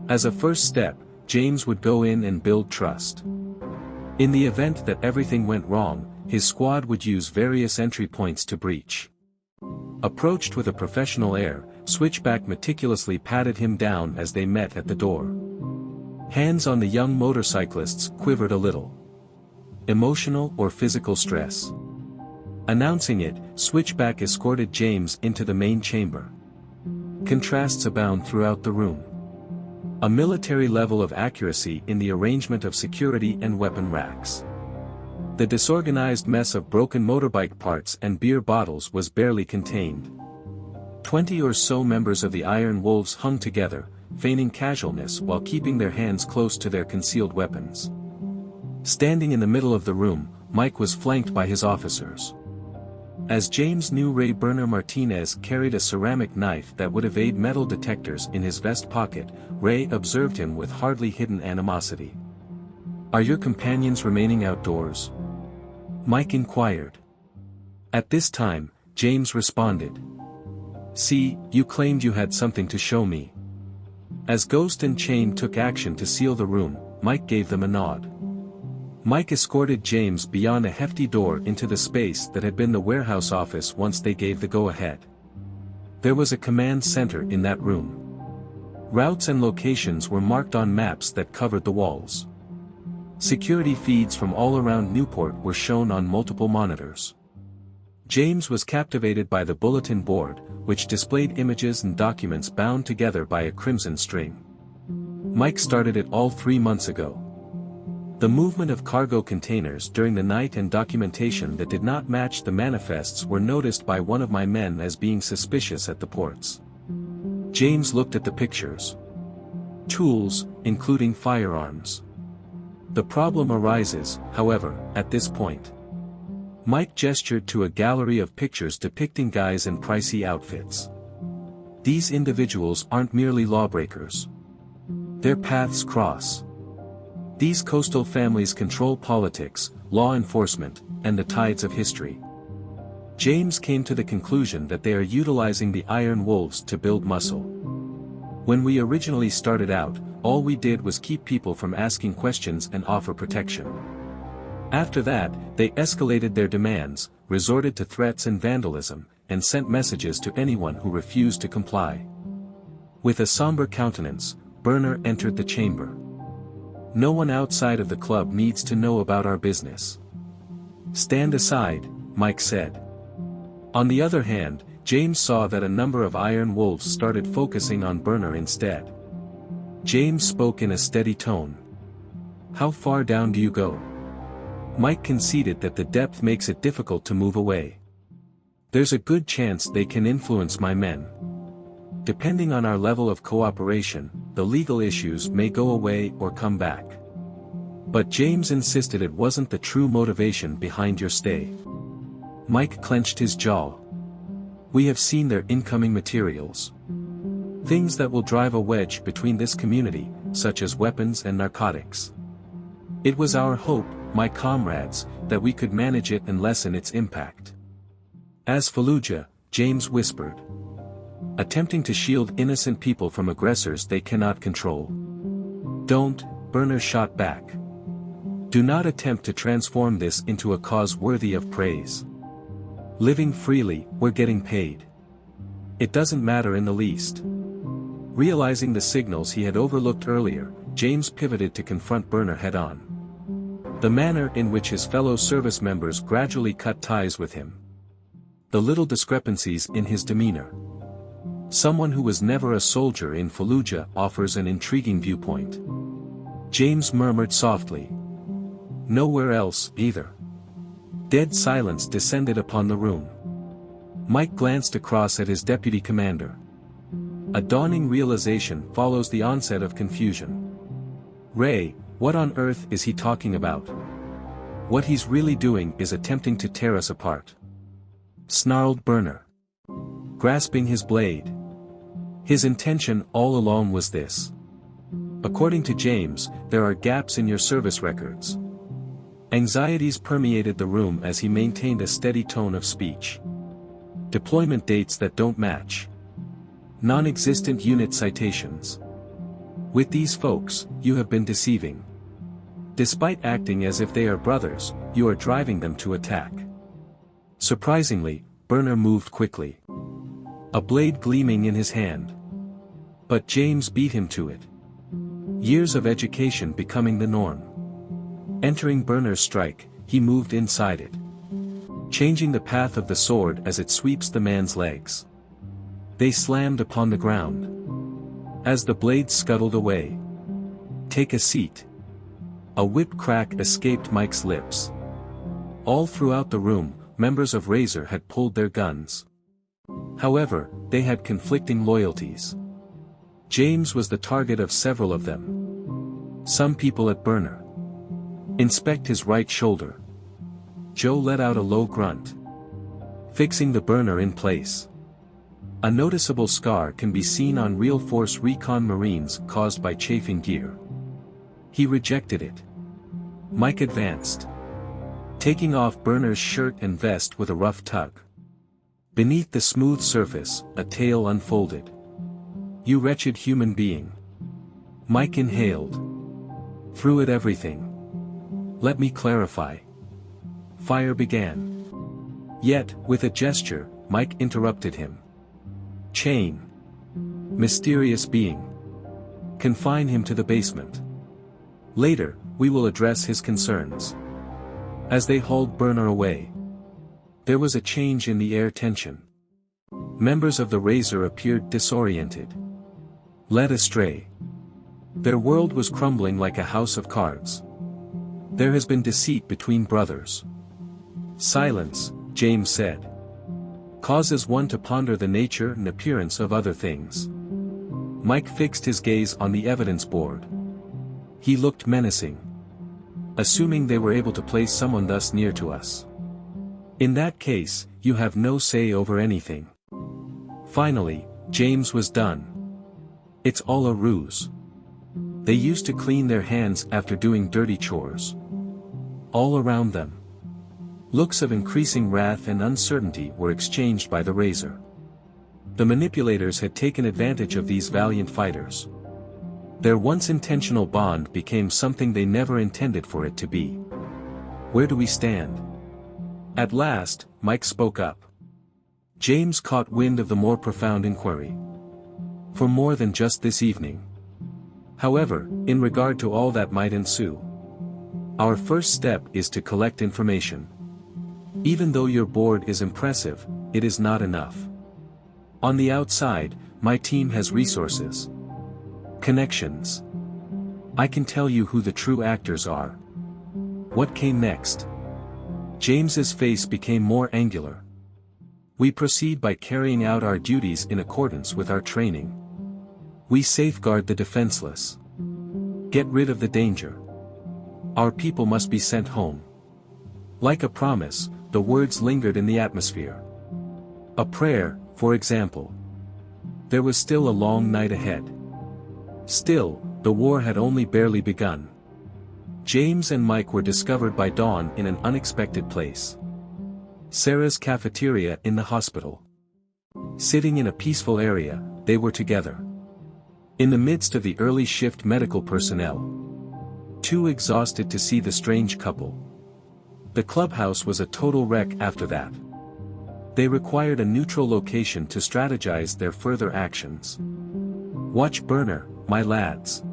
As a first step, James would go in and build trust. In the event that everything went wrong, his squad would use various entry points to breach. Approached with a professional air, Switchback meticulously patted him down as they met at the door. Hands on the young motorcyclists quivered a little. Emotional or physical stress? Announcing it, Switchback escorted James into the main chamber. Contrasts abound throughout the room. A military level of accuracy in the arrangement of security and weapon racks. The disorganized mess of broken motorbike parts and beer bottles was barely contained. 20 or so members of the Iron Wolves hung together, feigning casualness while keeping their hands close to their concealed weapons. Standing in the middle of the room, Mike was flanked by his officers. As James knew Ray Burner Martinez carried a ceramic knife that would evade metal detectors in his vest pocket, Ray observed him with hardly hidden animosity. "Are your companions remaining outdoors?" Mike inquired. At this time, James responded. "See, you claimed you had something to show me." As Ghost and Chain took action to seal the room, Mike gave them a nod. Mike escorted James beyond a hefty door into the space that had been the warehouse office once they gave the go-ahead. There was a command center in that room. Routes and locations were marked on maps that covered the walls. Security feeds from all around Newport were shown on multiple monitors. James was captivated by the bulletin board, which displayed images and documents bound together by a crimson string. Mike started it all 3 months ago. The movement of cargo containers during the night and documentation that did not match the manifests were noticed by one of my men as being suspicious at the ports. James looked at the pictures. Tools, including firearms. The problem arises, however, at this point. Mike gestured to a gallery of pictures depicting guys in pricey outfits. These individuals aren't merely lawbreakers. Their paths cross. These coastal families control politics, law enforcement, and the tides of history. James came to the conclusion that they are utilizing the Iron Wolves to build muscle. When we originally started out, all we did was keep people from asking questions and offer protection. After that, they escalated their demands, resorted to threats and vandalism, and sent messages to anyone who refused to comply. With a somber countenance, Burner entered the chamber. "No one outside of the club needs to know about our business." "Stand aside," Mike said. On the other hand, James saw that a number of Iron Wolves started focusing on Burner instead. James spoke in a steady tone. "How far down do you go?" Mike conceded that the depth makes it difficult to move away. "There's a good chance they can influence my men. Depending on our level of cooperation, the legal issues may go away or come back." But James insisted it wasn't the true motivation behind your stay. Mike clenched his jaw. "We have seen their incoming materials. Things that will drive a wedge between this community, such as weapons and narcotics. It was our hope, my comrades, that we could manage it and lessen its impact." "As Fallujah," James whispered. "Attempting to shield innocent people from aggressors they cannot control." "Don't," Burner shot back. "Do not attempt to transform this into a cause worthy of praise. Living freely, we're getting paid. It doesn't matter in the least." Realizing the signals he had overlooked earlier, James pivoted to confront Burner head-on. The manner in which his fellow service members gradually cut ties with him. The little discrepancies in his demeanor. Someone who was never a soldier in Fallujah offers an intriguing viewpoint. James murmured softly. "Nowhere else, either." Dead silence descended upon the room. Mike glanced across at his deputy commander. A dawning realization follows the onset of confusion. "Ray, what on earth is he talking about? What he's really doing is attempting to tear us apart," snarled Burner, grasping his blade. His intention all along was this. "According to James, there are gaps in your service records." Anxieties permeated the room as he maintained a steady tone of speech. "Deployment dates that don't match. Non-existent unit citations. With these folks, you have been deceiving. Despite acting as if they are brothers, you are driving them to attack. Surprisingly, Burner moved quickly, a blade gleaming in his hand. But James beat him to it. Years of education becoming the norm. Entering Burner's strike, he moved inside it, changing the path of the sword as it sweeps the man's legs. They slammed upon the ground. As the blade scuttled away. "Take a seat." A whip crack escaped Mike's lips. All throughout the room, members of Razor had pulled their guns. However, they had conflicting loyalties. James was the target of several of them. Some people at Burner. "Inspect his right shoulder." Joe let out a low grunt. Fixing the burner in place. A noticeable scar can be seen on real force recon Marines caused by chafing gear. He rejected it. Mike advanced, taking off Burner's shirt and vest with a rough tug. Beneath the smooth surface, a tale unfolded. "You wretched human being." Mike inhaled. "Through it everything. Let me clarify." Fire began. Yet, with a gesture, Mike interrupted him. "Chain. Mysterious being. Confine him to the basement. Later, we will address his concerns." As they hauled Burner away, there was a change in the air tension. Members of the Razor appeared disoriented, led astray. Their world was crumbling like a house of cards. "There has been deceit between brothers." "Silence," James said. "Causes one to ponder the nature and appearance of other things." Mike fixed his gaze on the evidence board. He looked menacing. "Assuming they were able to place someone thus near to us. In that case, you have no say over anything." Finally, James was done. "It's all a ruse. They used to clean their hands after doing dirty chores." All around them, looks of increasing wrath and uncertainty were exchanged by the Razor. The manipulators had taken advantage of these valiant fighters. Their once intentional bond became something they never intended for it to be. "Where do we stand?" At last, Mike spoke up. James caught wind of the more profound inquiry. "For more than just this evening. However, in regard to all that might ensue, our first step is to collect information. Even though your board is impressive, it is not enough. On the outside, my team has resources. Connections. I can tell you who the true actors are." What came next? James's face became more angular. "We proceed by carrying out our duties in accordance with our training. We safeguard the defenseless. Get rid of the danger. Our people must be sent home." Like a promise, the words lingered in the atmosphere. A prayer, for example. There was still a long night ahead. Still, the war had only barely begun. James and Mike were discovered by dawn in an unexpected place. Sarah's cafeteria in the hospital. Sitting in a peaceful area, they were together. In the midst of the early shift medical personnel. Too exhausted to see the strange couple. The clubhouse was a total wreck after that. They required a neutral location to strategize their further actions. "Watch Burner, my lads."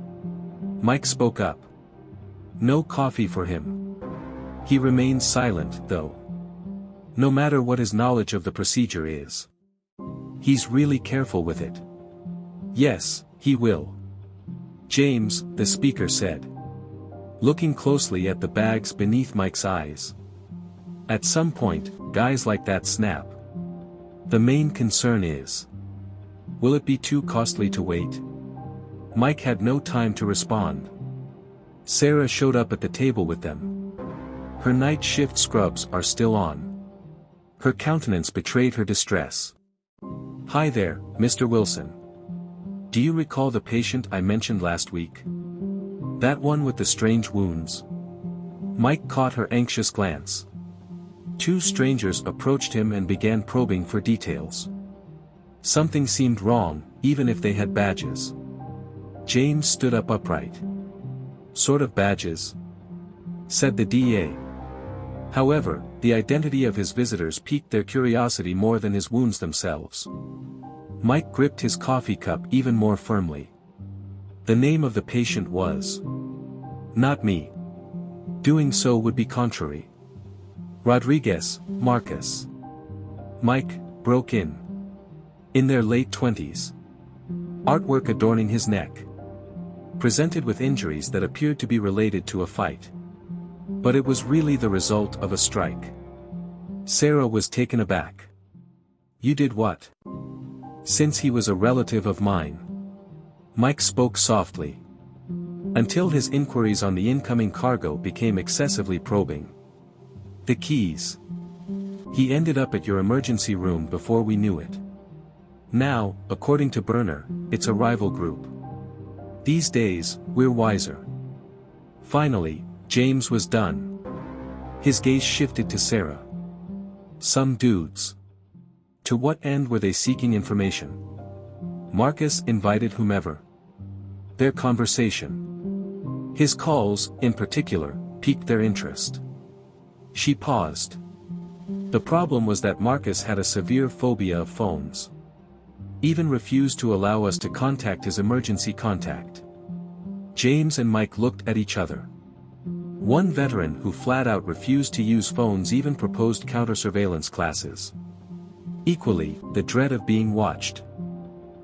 Mike spoke up. No coffee for him. He remains silent, though. No matter what his knowledge of the procedure is. He's really careful with it. "Yes, he will." James, the speaker said, looking closely at the bags beneath Mike's eyes. "At some point, guys like that snap. The main concern is, will it be too costly to wait?" Mike had no time to respond. Sarah showed up at the table with them. Her night shift scrubs are still on. Her countenance betrayed her distress. "Hi there, Mr. Wilson. Do you recall the patient I mentioned last week? That one with the strange wounds?" Mike caught her anxious glance. Two strangers approached him and began probing for details. Something seemed wrong, even if they had badges. James stood up upright. "Sort of badges?" said the DA. However, the identity of his visitors piqued their curiosity more than his wounds themselves. Mike gripped his coffee cup even more firmly. The name of the patient was not me. Doing so would be contrary. Rodriguez, Marcus. Mike broke in. In their late 20s. Artwork adorning his neck. Presented with injuries that appeared to be related to a fight. But it was really the result of a strike. Sarah was taken aback. You did what? Since he was a relative of mine. Mike spoke softly. Until his inquiries on the incoming cargo became excessively probing. The keys. He ended up at your emergency room before we knew it. Now, according to Berner, it's a rival group. These days, we're wiser. Finally, James was done. His gaze shifted to Sarah. Some dudes. To what end were they seeking information? Marcus invited whomever. Their conversation. His calls, in particular, piqued their interest. She paused. The problem was that Marcus had a severe phobia of phones. Even refused to allow us to contact his emergency contact. James and Mike looked at each other. One veteran who flat out refused to use phones even proposed counter-surveillance classes. Equally, the dread of being watched.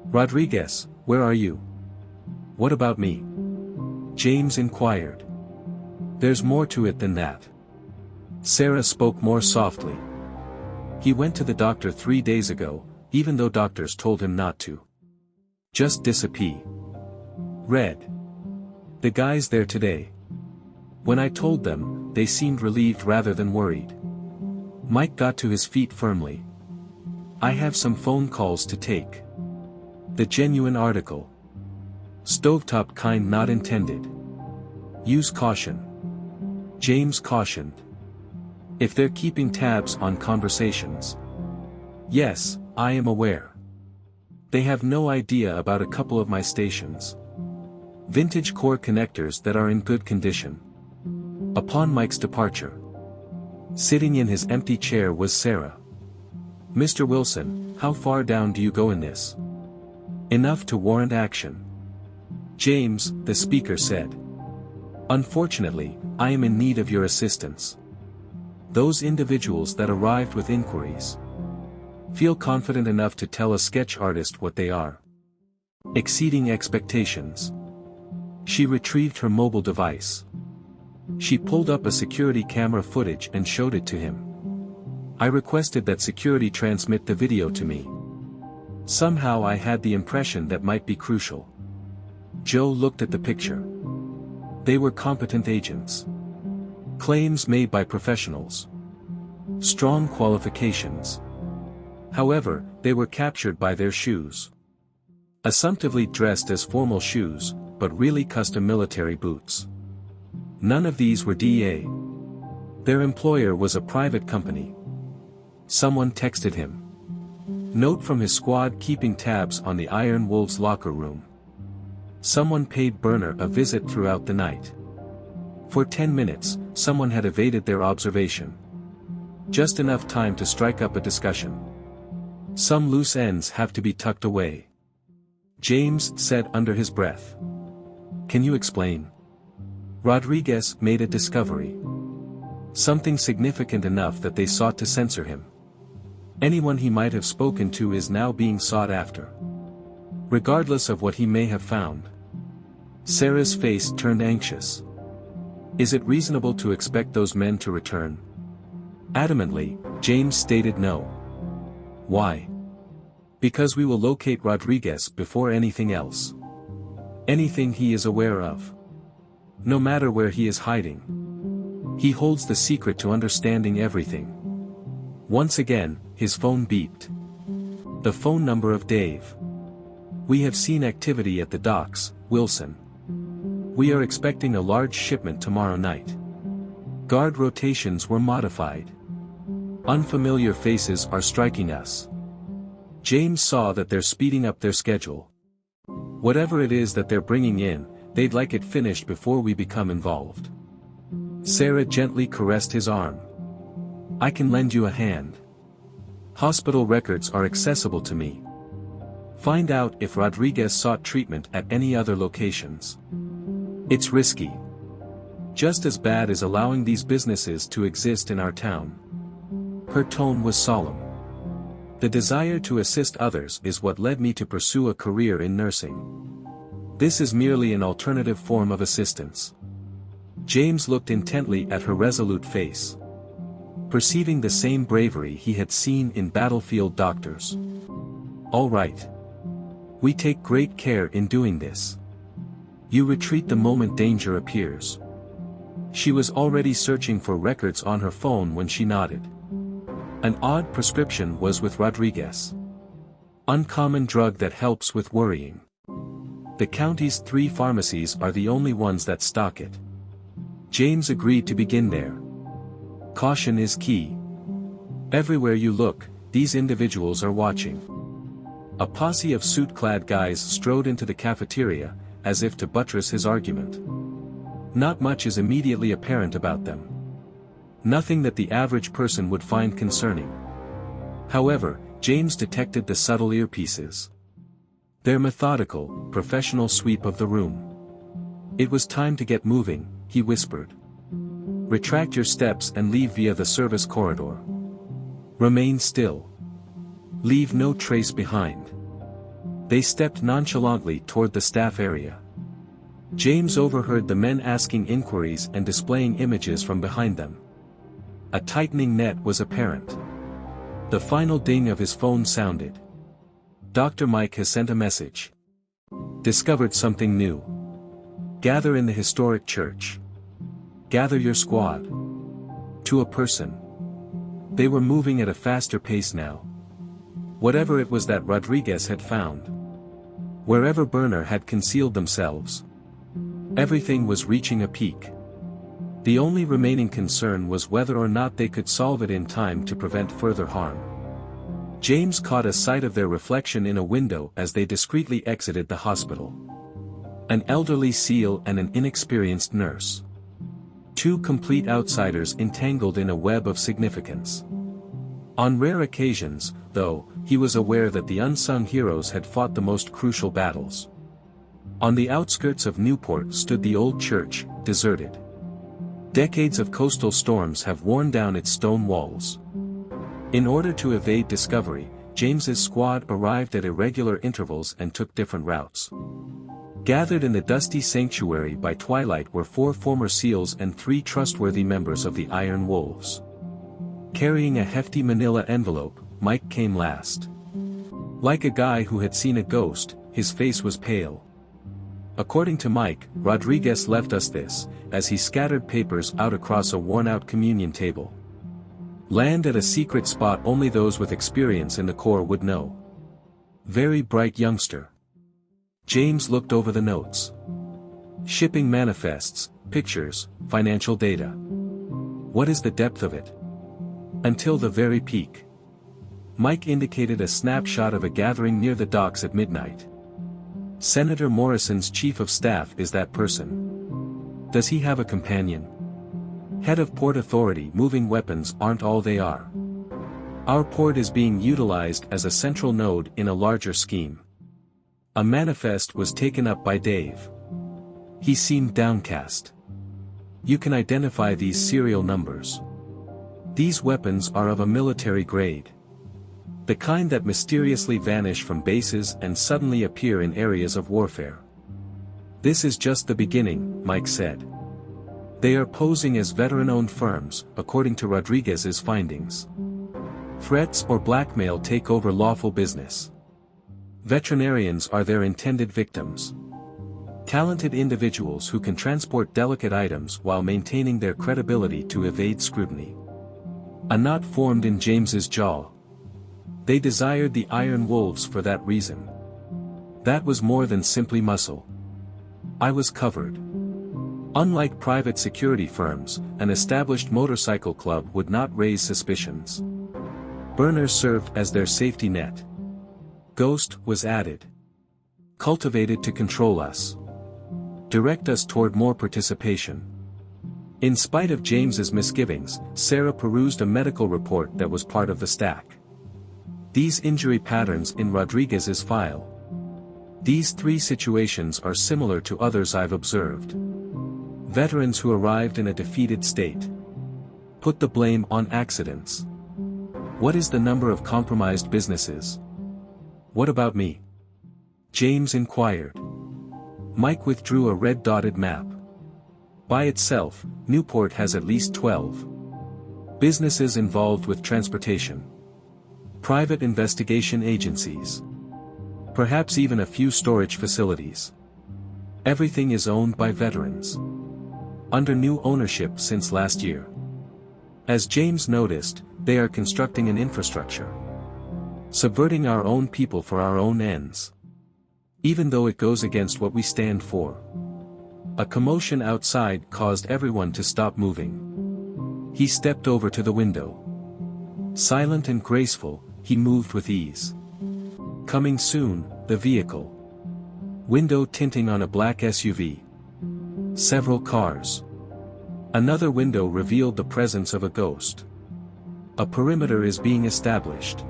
Rodriguez, where are you? What about me? James inquired. There's more to it than that. Sarah spoke more softly. He went to the doctor 3 days ago, even though doctors told him not to. Just disappear. Red. The guy's there today. When I told them, they seemed relieved rather than worried. Mike got to his feet firmly. I have some phone calls to take. The genuine article. Stovetop kind not intended. Use caution. James cautioned. If they're keeping tabs on conversations. Yes, I am aware. They have no idea about a couple of my stations. Vintage core connectors that are in good condition. Upon Mike's departure. Sitting in his empty chair was Sarah. Mr. Wilson, how far down do you go in this? Enough to warrant action. James, the speaker said. Unfortunately, I am in need of your assistance. Those individuals that arrived with inquiries. Feel confident enough to tell a sketch artist what they are. Exceeding expectations. She retrieved her mobile device. She pulled up a security camera footage and showed it to him. I requested that security transmit the video to me. Somehow I had the impression that might be crucial. Joe looked at the picture. They were competent agents. Claims made by professionals. Strong qualifications. However, they were captured by their shoes. Assumptively dressed as formal shoes, but really custom military boots. None of these were DA. Their employer was a private company. Someone texted him. Note from his squad keeping tabs on the Iron Wolves locker room. Someone paid Berner a visit throughout the night. For 10 minutes, someone had evaded their observation. Just enough time to strike up a discussion. Some loose ends have to be tucked away. James said under his breath. Can you explain? Rodriguez made a discovery. Something significant enough that they sought to censor him. Anyone he might have spoken to is now being sought after. Regardless of what he may have found. Sarah's face turned anxious. Is it reasonable to expect those men to return? Adamantly, James stated no. Why? Because we will locate Rodriguez before anything else. Anything he is aware of. No matter where he is hiding. He holds the secret to understanding everything. Once again, his phone beeped. The phone number of Dave. We have seen activity at the docks, Wilson. We are expecting a large shipment tomorrow night. Guard rotations were modified. Unfamiliar faces are striking us. James saw that they're speeding up their schedule. Whatever it is that they're bringing in, they'd like it finished before we become involved. Sarah gently caressed his arm. I can lend you a hand. Hospital records are accessible to me. Find out if Rodriguez sought treatment at any other locations. It's risky. Just as bad as allowing these businesses to exist in our town. Her tone was solemn. The desire to assist others is what led me to pursue a career in nursing. This is merely an alternative form of assistance. James looked intently at her resolute face. Perceiving the same bravery he had seen in battlefield doctors. All right. We take great care in doing this. You retreat the moment danger appears. She was already searching for records on her phone when she nodded. An odd prescription was with Rodriguez. Uncommon drug that helps with worrying. The county's 3 pharmacies are the only ones that stock it. James agreed to begin there. Caution is key. Everywhere you look, these individuals are watching. A posse of suit-clad guys strode into the cafeteria, as if to buttress his argument. Not much is immediately apparent about them. Nothing that the average person would find concerning. However, James detected the subtle earpieces. Their methodical, professional sweep of the room. It was time to get moving, he whispered. Retract your steps and leave via the service corridor. Remain still. Leave no trace behind. They stepped nonchalantly toward the staff area. James overheard the men asking inquiries and displaying images from behind them. A tightening net was apparent. The final ding of his phone sounded. Dr. Mike has sent a message. Discovered something new. Gather in the historic church. Gather your squad. To a person. They were moving at a faster pace now. Whatever it was that Rodriguez had found. Wherever Burner had concealed themselves. Everything was reaching a peak. The only remaining concern was whether or not they could solve it in time to prevent further harm. James caught a sight of their reflection in a window as they discreetly exited the hospital. An elderly SEAL and an inexperienced nurse. 2 complete outsiders entangled in a web of significance. On rare occasions, though, he was aware that the unsung heroes had fought the most crucial battles. On the outskirts of Newport stood the old church, deserted. Decades of coastal storms have worn down its stone walls. In order to evade discovery, James's squad arrived at irregular intervals and took different routes. Gathered in the dusty sanctuary by twilight were 4 former SEALs and 3 trustworthy members of the Iron Wolves. Carrying a hefty manila envelope, Mike came last. Like a guy who had seen a ghost, his face was pale. According to Mike, Rodriguez left us this, as he scattered papers out across a worn-out communion table. Land at a secret spot only those with experience in the Corps would know. Very bright youngster. James looked over the notes. Shipping manifests, pictures, financial data. What is the depth of it? Until the very peak. Mike indicated a snapshot of a gathering near the docks at midnight. Senator Morrison's chief of staff is that person. Does he have a companion? Head of Port Authority. Moving weapons aren't all they are. Our port is being utilized as a central node in a larger scheme. A manifest was taken up by Dave. He seemed downcast. You can identify these serial numbers. These weapons are of a military grade. The kind that mysteriously vanish from bases and suddenly appear in areas of warfare. This is just the beginning, Mike said. They are posing as veteran-owned firms, according to Rodriguez's findings. Threats or blackmail take over lawful business. Veterinarians are their intended victims. Talented individuals who can transport delicate items while maintaining their credibility to evade scrutiny. A knot formed in James's jaw. They desired the Iron Wolves for that reason. That was more than simply muscle. I was covered. Unlike private security firms, an established motorcycle club would not raise suspicions. Burner served as their safety net. Ghost was added. Cultivated to control us. Direct us toward more participation. In spite of James's misgivings, Sarah perused a medical report that was part of the stack. These injury patterns in Rodriguez's file. These 3 situations are similar to others I've observed. Veterans who arrived in a defeated state. Put the blame on accidents. What is the number of compromised businesses? What about me? James inquired. Mike withdrew a red dotted map. By itself, Newport has at least 12 businesses involved with transportation. Private investigation agencies. Perhaps even a few storage facilities. Everything is owned by veterans. Under new ownership since last year. As James noticed, they are constructing an infrastructure. Subverting our own people for our own ends. Even though it goes against what we stand for. A commotion outside caused everyone to stop moving. He stepped over to the window. Silent and graceful, he moved with ease. Coming soon, the vehicle. Window tinting on a black SUV. Several cars. Another window revealed the presence of a ghost. A perimeter is being established.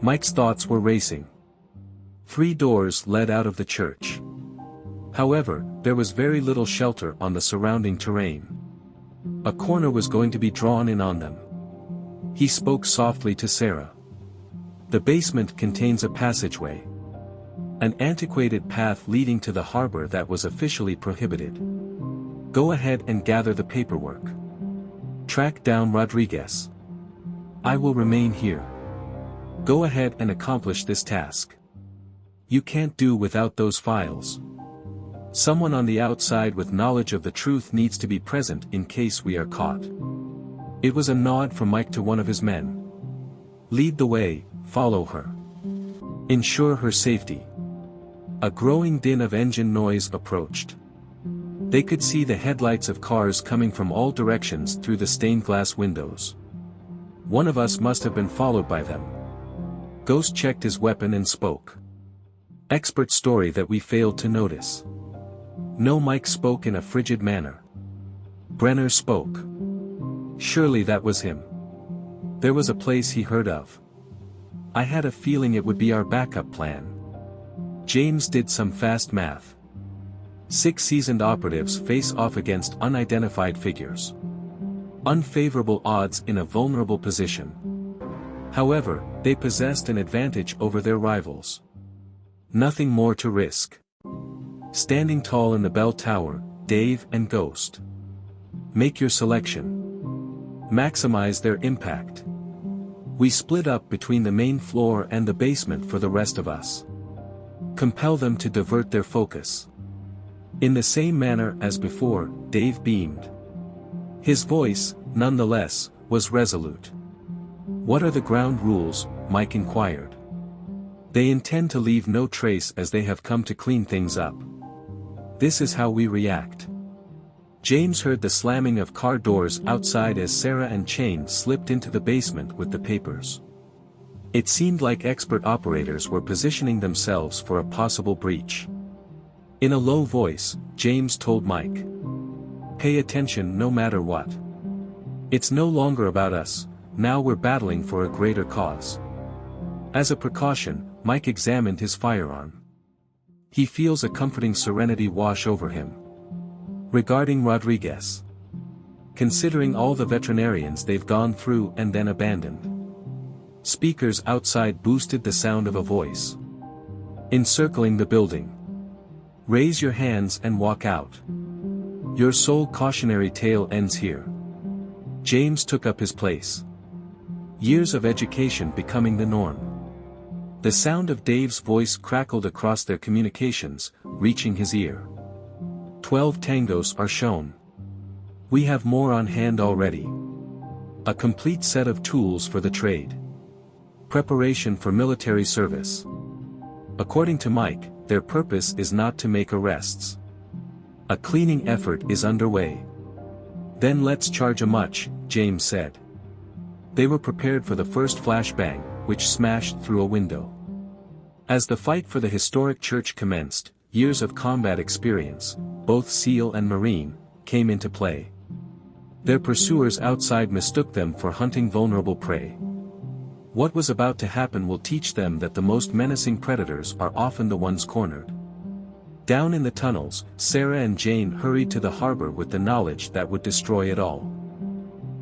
Mike's thoughts were racing. 3 doors led out of the church. However, there was very little shelter on the surrounding terrain. A corner was going to be drawn in on them. He spoke softly to Sarah. The basement contains a passageway. An antiquated path leading to the harbor that was officially prohibited. Go ahead and gather the paperwork. Track down Rodriguez. I will remain here. Go ahead and accomplish this task. You can't do without those files. Someone on the outside with knowledge of the truth needs to be present in case we are caught. It was a nod from Mike to one of his men. Lead the way, follow her. Ensure her safety. A growing din of engine noise approached. They could see the headlights of cars coming from all directions through the stained glass windows. One of us must have been followed by them. Ghost checked his weapon and spoke. Expert story that we failed to notice. No, Mike spoke in a frigid manner. Brenner spoke. Surely that was him. There was a place he heard of. I had a feeling it would be our backup plan. James did some fast math. 6 seasoned operatives face off against unidentified figures. Unfavorable odds in a vulnerable position. However, they possessed an advantage over their rivals. Nothing more to risk. Standing tall in the bell tower, Dave and Ghost. Make your selection. Maximize their impact. We split up between the main floor and the basement for the rest of us. Compel them to divert their focus. In the same manner as before, Dave beamed. His voice, nonetheless, was resolute. What are the ground rules? Mike inquired. They intend to leave no trace as they have come to clean things up. This is how we react. James heard the slamming of car doors outside as Sarah and Chain slipped into the basement with the papers. It seemed like expert operators were positioning themselves for a possible breach. In a low voice, James told Mike. Pay attention no matter what. It's no longer about us, now we're battling for a greater cause. As a precaution, Mike examined his firearm. He feels a comforting serenity wash over him. Regarding Rodriguez. Considering all the veterinarians they've gone through and then abandoned. Speakers outside boosted the sound of a voice. Encircling the building. Raise your hands and walk out. Your sole cautionary tale ends here. James took up his place. Years of education becoming the norm. The sound of Dave's voice crackled across their communications, reaching his ear. 12 tangos are shown. We have more on hand already. A complete set of tools for the trade. Preparation for military service. According to Mike, their purpose is not to make arrests. A cleaning effort is underway. Then let's charge a much, James said. They were prepared for the first flashbang, which smashed through a window. As the fight for the historic church commenced, years of combat experience, both SEAL and Marine, came into play. Their pursuers outside mistook them for hunting vulnerable prey. What was about to happen will teach them that the most menacing predators are often the ones cornered. Down in the tunnels, Sarah and Jane hurried to the harbor with the knowledge that would destroy it all.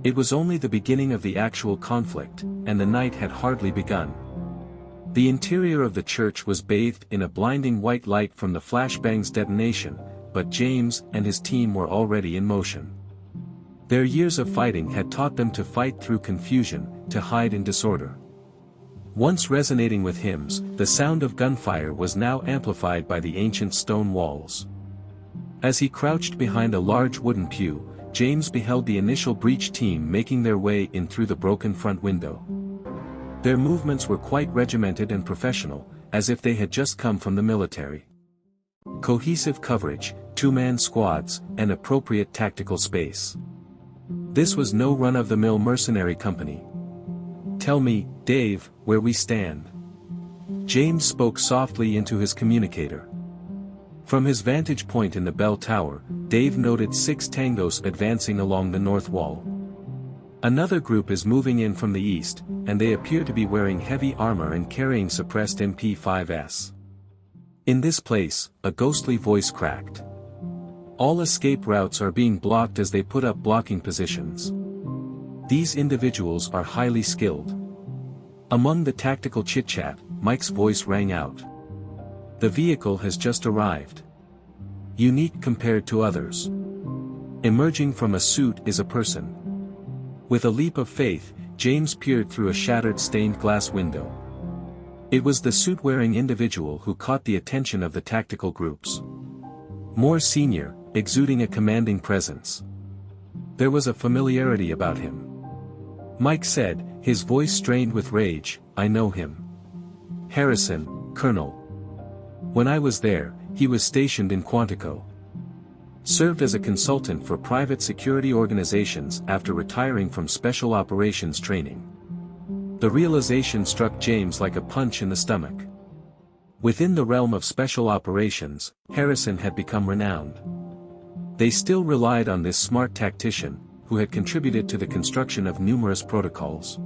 It was only the beginning of the actual conflict, and the night had hardly begun. The interior of the church was bathed in a blinding white light from the flashbang's detonation, but James and his team were already in motion. Their years of fighting had taught them to fight through confusion, to hide in disorder. Once resonating with hymns, the sound of gunfire was now amplified by the ancient stone walls. As he crouched behind a large wooden pew, James beheld the initial breach team making their way in through the broken front window. Their movements were quite regimented and professional, as if they had just come from the military. Cohesive coverage, two-man squads, and appropriate tactical space. This was no run-of-the-mill mercenary company. "Tell me, Dave, where we stand." James spoke softly into his communicator. From his vantage point in the bell tower, Dave noted 6 tangos advancing along the north wall. Another group is moving in from the east, and they appear to be wearing heavy armor and carrying suppressed MP5s. In this place, a ghostly voice cracked. "All escape routes are being blocked as they put up blocking positions. These individuals are highly skilled." Among the tactical chit-chat, Mike's voice rang out. "The vehicle has just arrived. Unique compared to others. Emerging from a suit is a person." With a leap of faith, James peered through a shattered stained glass window. It was the suit-wearing individual who caught the attention of the tactical groups. More senior, exuding a commanding presence. There was a familiarity about him. Mike said, his voice strained with rage, "I know him. Harrison, Colonel. When I was there, he was stationed in Quantico. Served as a consultant for private security organizations after retiring from special operations training." The realization struck James like a punch in the stomach. Within the realm of special operations, Harrison had become renowned. They still relied on this smart tactician, who had contributed to the construction of numerous protocols.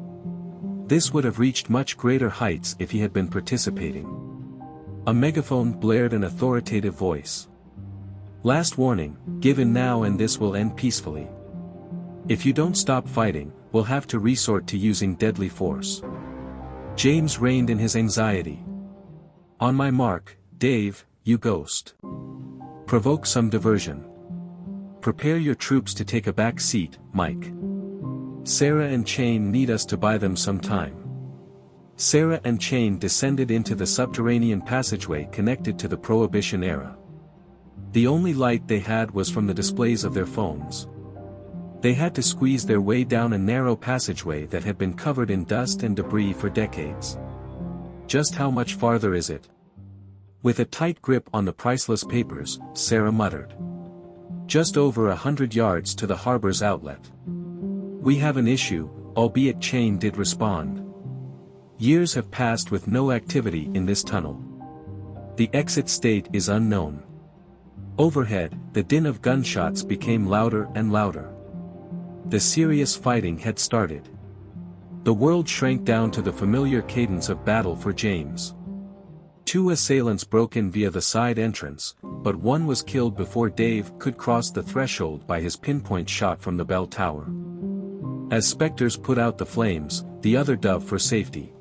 This would have reached much greater heights if he had been participating. A megaphone blared an authoritative voice. "Last warning, given now, and this will end peacefully. If you don't stop fighting, we'll have to resort to using deadly force." James reined in his anxiety. "On my mark, Dave, you ghost. Provoke some diversion. Prepare your troops to take a back seat, Mike. Sarah and Chain need us to buy them some time." Sarah and Chain descended into the subterranean passageway connected to the Prohibition era. The only light they had was from the displays of their phones. They had to squeeze their way down a narrow passageway that had been covered in dust and debris for decades. "Just how much farther is it?" With a tight grip on the priceless papers, Sarah muttered. "Just over 100 yards to the harbor's outlet." "We have an issue," albeit Chain did respond. "Years have passed with no activity in this tunnel. The exit state is unknown." Overhead, the din of gunshots became louder and louder. The serious fighting had started. The world shrank down to the familiar cadence of battle for James. 2 assailants broke in via the side entrance, but one was killed before Dave could cross the threshold by his pinpoint shot from the bell tower. As specters put out the flames, the other dove for safety.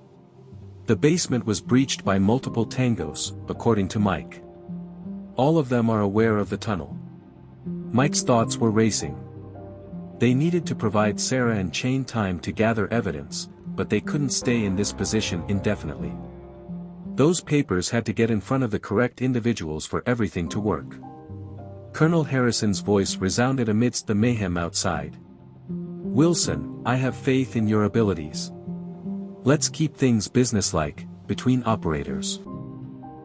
The basement was breached by multiple tangos, according to Mike. All of them are aware of the tunnel. Mike's thoughts were racing. They needed to provide Sarah and Chain time to gather evidence, but they couldn't stay in this position indefinitely. Those papers had to get in front of the correct individuals for everything to work. Colonel Harrison's voice resounded amidst the mayhem outside. "Wilson, I have faith in your abilities. Let's keep things businesslike, between operators."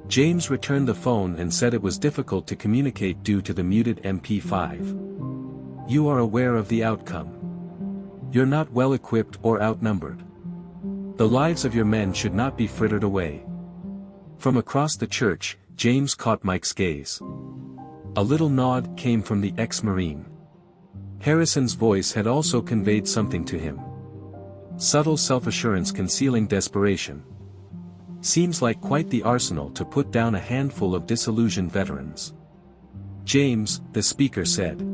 James returned the phone and said it was difficult to communicate due to the muted MP5. "You are aware of the outcome. You're not well equipped or outnumbered. The lives of your men should not be frittered away." From across the church, James caught Mike's gaze. A little nod came from the ex-Marine. Harrison's voice had also conveyed something to him. Subtle self-assurance concealing desperation. Seems like quite the arsenal to put down a handful of disillusioned veterans. James, the speaker said.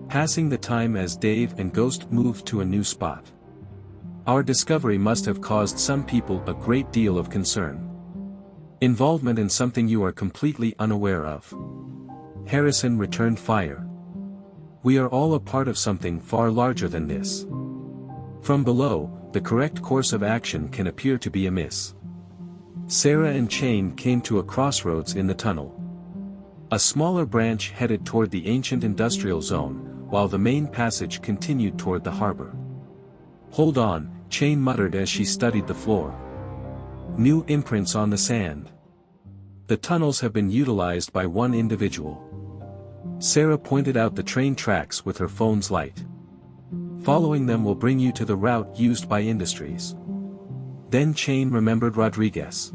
Passing the time as Dave and Ghost moved to a new spot. Our discovery must have caused some people a great deal of concern. Involvement in something you are completely unaware of. Harrison returned fire. We are all a part of something far larger than this. From below, the correct course of action can appear to be amiss. Sarah and Chain came to a crossroads in the tunnel. A smaller branch headed toward the ancient industrial zone, while the main passage continued toward the harbor. Hold on, Chain muttered as she studied the floor. New imprints on the sand. The tunnels have been utilized by one individual. Sarah pointed out the train tracks with her phone's light. Following them will bring you to the route used by industries. Then Chain remembered Rodriguez.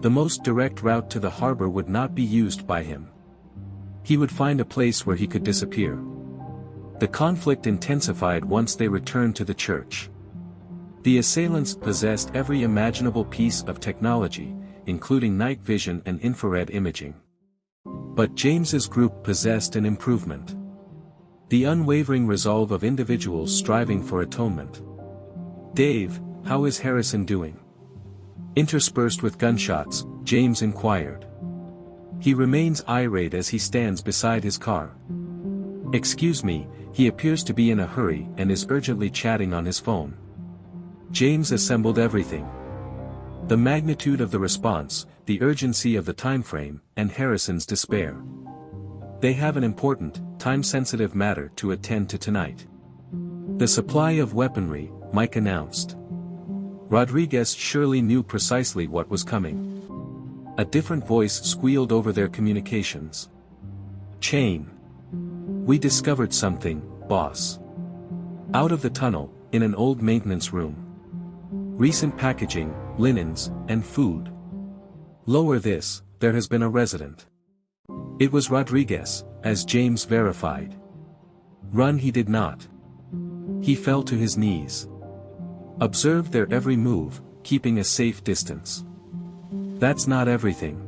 The most direct route to the harbor would not be used by him. He would find a place where he could disappear. The conflict intensified once they returned to the church. The assailants possessed every imaginable piece of technology, including night vision and infrared imaging. But James's group possessed an improvement. The unwavering resolve of individuals striving for atonement. Dave, how is Harrison doing? Interspersed with gunshots, James inquired. He remains irate as he stands beside his car. Excuse me, he appears to be in a hurry and is urgently chatting on his phone. James assembled everything. The magnitude of the response, the urgency of the time frame, and Harrison's despair. They have an important, time-sensitive matter to attend to tonight. The supply of weaponry, Mike announced. Rodriguez surely knew precisely what was coming. A different voice squealed over their communications. Chain. We discovered something, boss. Out of the tunnel, in an old maintenance room. Recent packaging, linens, and food. Lower this, there has been a resident. It was Rodriguez, as James verified. Run he did not. He fell to his knees. Observed their every move, keeping a safe distance. That's not everything.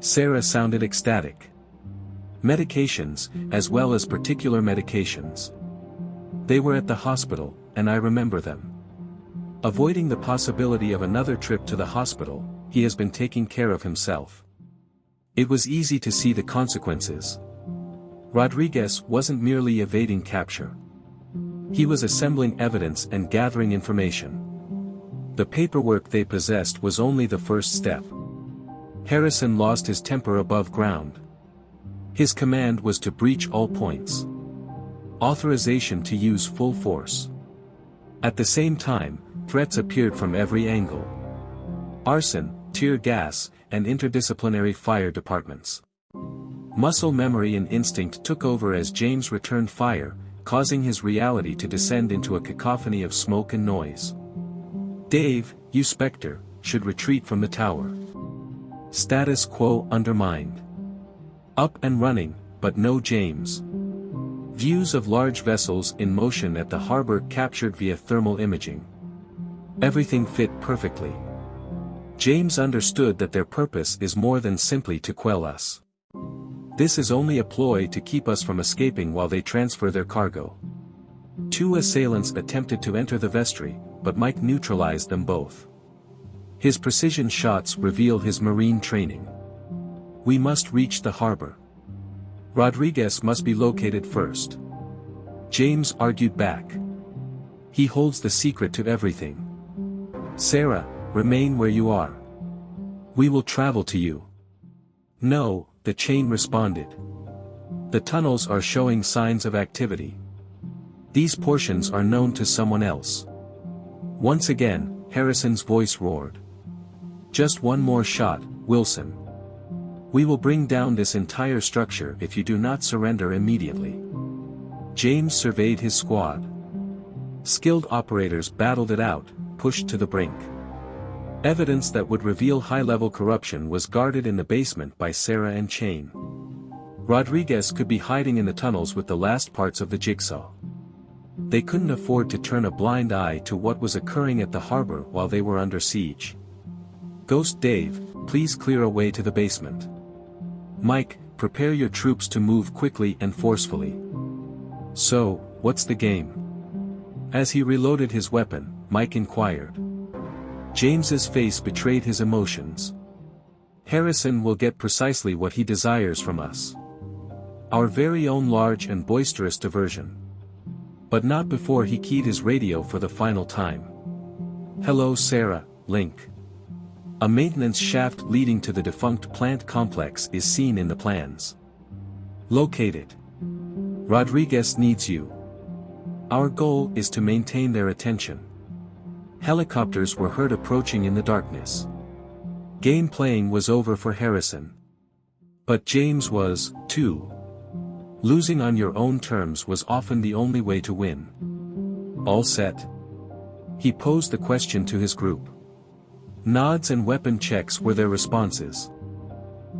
Sarah sounded ecstatic. Medications, as well as particular medications. They were at the hospital, and I remember them. Avoiding the possibility of another trip to the hospital, he has been taking care of himself. It was easy to see the consequences. Rodriguez wasn't merely evading capture. He was assembling evidence and gathering information. The paperwork they possessed was only the first step. Harrison lost his temper above ground. His command was to breach all points. Authorization to use full force. At the same time, threats appeared from every angle. Arson, tear gas, and interdisciplinary fire departments. Muscle memory and instinct took over as James returned fire, causing his reality to descend into a cacophony of smoke and noise. Dave, you Spectre, should retreat from the tower. Status quo undermined. Up and running, but no James. Views of large vessels in motion at the harbor captured via thermal imaging. Everything fit perfectly. James understood that their purpose is more than simply to quell us. This is only a ploy to keep us from escaping while they transfer their cargo. Two assailants attempted to enter the vestry, but Mike neutralized them both. His precision shots revealed his marine training. We must reach the harbor. Rodriguez must be located first. James argued back. He holds the secret to everything. Sarah, remain where you are. We will travel to you. No, the Chain responded. The tunnels are showing signs of activity. These portions are known to someone else. Once again, Harrison's voice roared. Just one more shot, Wilson. We will bring down this entire structure if you do not surrender immediately. James surveyed his squad. Skilled operators battled it out, pushed to the brink. Evidence that would reveal high-level corruption was guarded in the basement by Sarah and Chain. Rodriguez could be hiding in the tunnels with the last parts of the jigsaw. They couldn't afford to turn a blind eye to what was occurring at the harbor while they were under siege. Ghost Dave, please clear a way to the basement. Mike, prepare your troops to move quickly and forcefully. So, what's the game? As he reloaded his weapon, Mike inquired. James's face betrayed his emotions. Harrison will get precisely what he desires from us. Our very own large and boisterous diversion. But not before he keyed his radio for the final time. Hello Sarah, Link. A maintenance shaft leading to the defunct plant complex is seen in the plans. Located. Rodriguez needs you. Our goal is to maintain their attention. Helicopters were heard approaching in the darkness. Game playing was over for Harrison. But James was, too. Losing on your own terms was often the only way to win. All set? He posed the question to his group. Nods and weapon checks were their responses.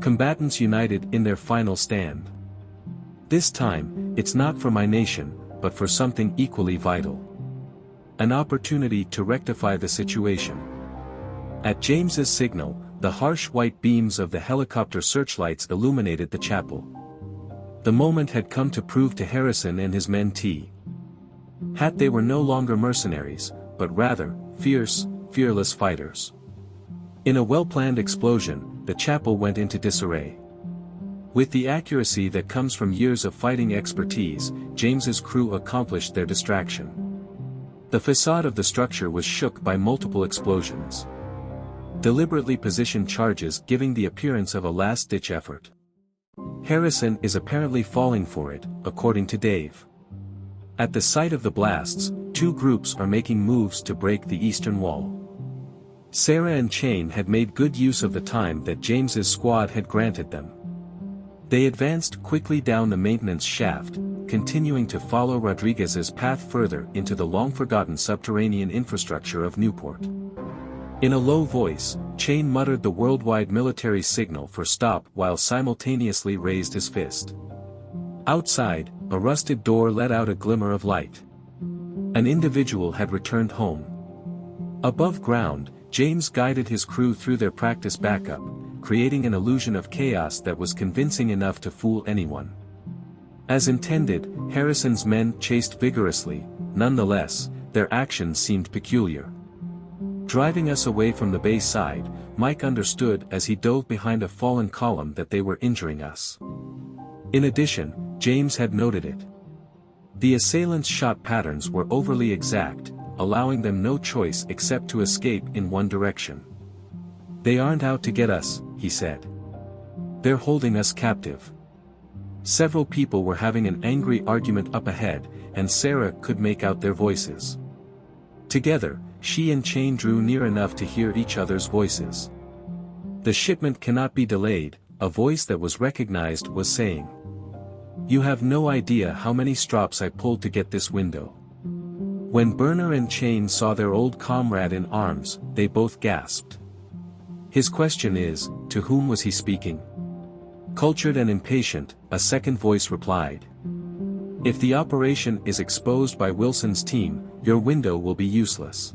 Combatants united in their final stand. This time, it's not for my nation, but for something equally vital. An opportunity to rectify the situation. At James's signal, the harsh white beams of the helicopter searchlights illuminated the chapel. The moment had come to prove to Harrison and his men they were no longer mercenaries, but rather, fierce, fearless fighters. In a well-planned explosion, the chapel went into disarray. With the accuracy that comes from years of fighting expertise, James's crew accomplished their distraction. The facade of the structure was shook by multiple explosions. Deliberately positioned charges giving the appearance of a last-ditch effort. Harrison is apparently falling for it, according to Dave. At the site of the blasts, two groups are making moves to break the eastern wall. Sarah and Chain had made good use of the time that James's squad had granted them. They advanced quickly down the maintenance shaft, continuing to follow Rodriguez's path further into the long-forgotten subterranean infrastructure of Newport. In a low voice, Chain muttered the worldwide military signal for stop while simultaneously raised his fist. Outside, a rusted door let out a glimmer of light. An individual had returned home. Above ground, James guided his crew through their practice backup, creating an illusion of chaos that was convincing enough to fool anyone. As intended, Harrison's men chased vigorously, nonetheless, their actions seemed peculiar. Driving us away from the bay side, Mike understood as he dove behind a fallen column that they were injuring us. In addition, James had noted it. The assailants' shot patterns were overly exact, allowing them no choice except to escape in one direction. They aren't out to get us, he said. They're holding us captive. Several people were having an angry argument up ahead, and Sarah could make out their voices. Together, she and Chain drew near enough to hear each other's voices. The shipment cannot be delayed, a voice that was recognized was saying. You have no idea how many strops I pulled to get this window. When Burner and Chain saw their old comrade in arms, they both gasped. His question is, to whom was he speaking? Cultured and impatient, a second voice replied. If the operation is exposed by Wilson's team, your window will be useless.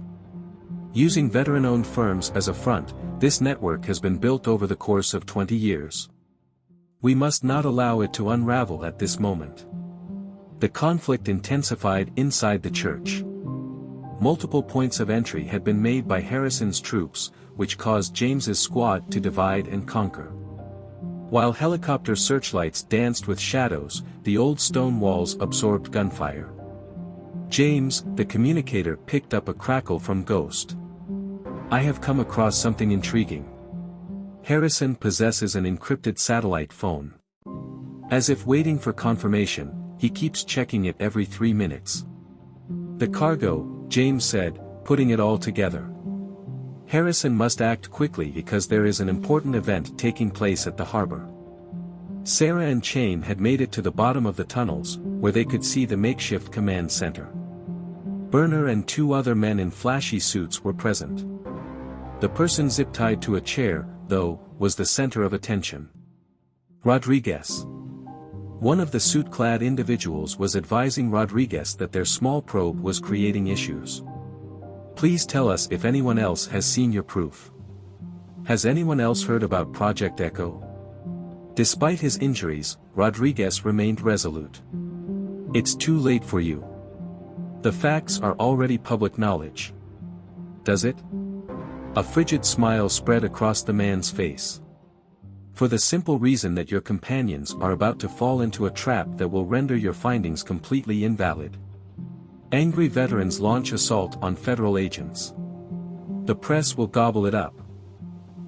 Using veteran-owned firms as a front, this network has been built over the course of 20 years. We must not allow it to unravel at this moment. The conflict intensified inside the church. Multiple points of entry had been made by Harrison's troops, which caused James's squad to divide and conquer. While helicopter searchlights danced with shadows, the old stone walls absorbed gunfire. James, the communicator, picked up a crackle from Ghost. I have come across something intriguing. Harrison possesses an encrypted satellite phone. As if waiting for confirmation, he keeps checking it every 3 minutes. The cargo, James said, putting it all together. Harrison must act quickly because there is an important event taking place at the harbor. Sarah and Chain had made it to the bottom of the tunnels, where they could see the makeshift command center. Burner and 2 other men in flashy suits were present. The person zip-tied to a chair, though, was the center of attention. Rodriguez. One of the suit-clad individuals was advising Rodriguez that their small probe was creating issues. Please tell us if anyone else has seen your proof. Has anyone else heard about Project Echo? Despite his injuries, Rodriguez remained resolute. It's too late for you. The facts are already public knowledge. Does it? A frigid smile spread across the man's face. For the simple reason that your companions are about to fall into a trap that will render your findings completely invalid. Angry veterans launch assault on federal agents. The press will gobble it up.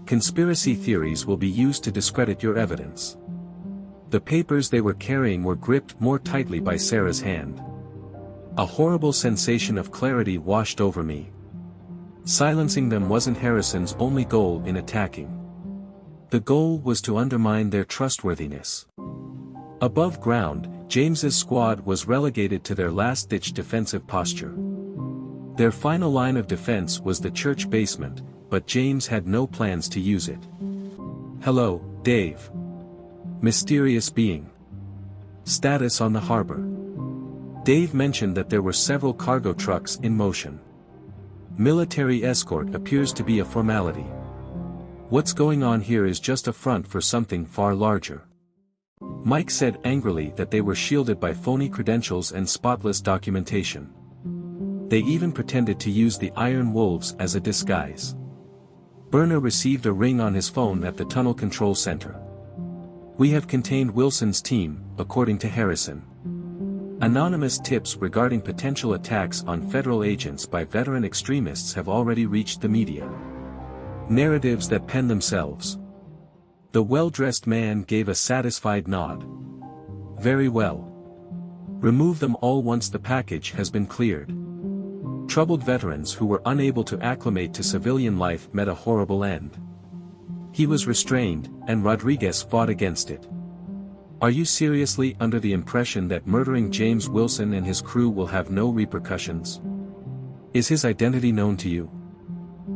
Conspiracy theories will be used to discredit your evidence. The papers they were carrying were gripped more tightly by Sarah's hand. A horrible sensation of clarity washed over me. Silencing them wasn't Harrison's only goal in attacking. The goal was to undermine their trustworthiness. Above ground, James's squad was relegated to their last-ditch defensive posture. Their final line of defense was the church basement, but James had no plans to use it. Hello, Dave. Mysterious being. Status on the harbor. Dave mentioned that there were several cargo trucks in motion. Military escort appears to be a formality. What's going on here is just a front for something far larger. Mike said angrily that they were shielded by phony credentials and spotless documentation. They even pretended to use the Iron Wolves as a disguise. Burner received a ring on his phone at the tunnel control center. We have contained Wilson's team, according to Harrison. Anonymous tips regarding potential attacks on federal agents by veteran extremists have already reached the media. Narratives that pen themselves. The well-dressed man gave a satisfied nod. Very well. Remove them all once the package has been cleared. Troubled veterans who were unable to acclimate to civilian life met a horrible end. He was restrained, and Rodriguez fought against it. Are you seriously under the impression that murdering James Wilson and his crew will have no repercussions? Is his identity known to you?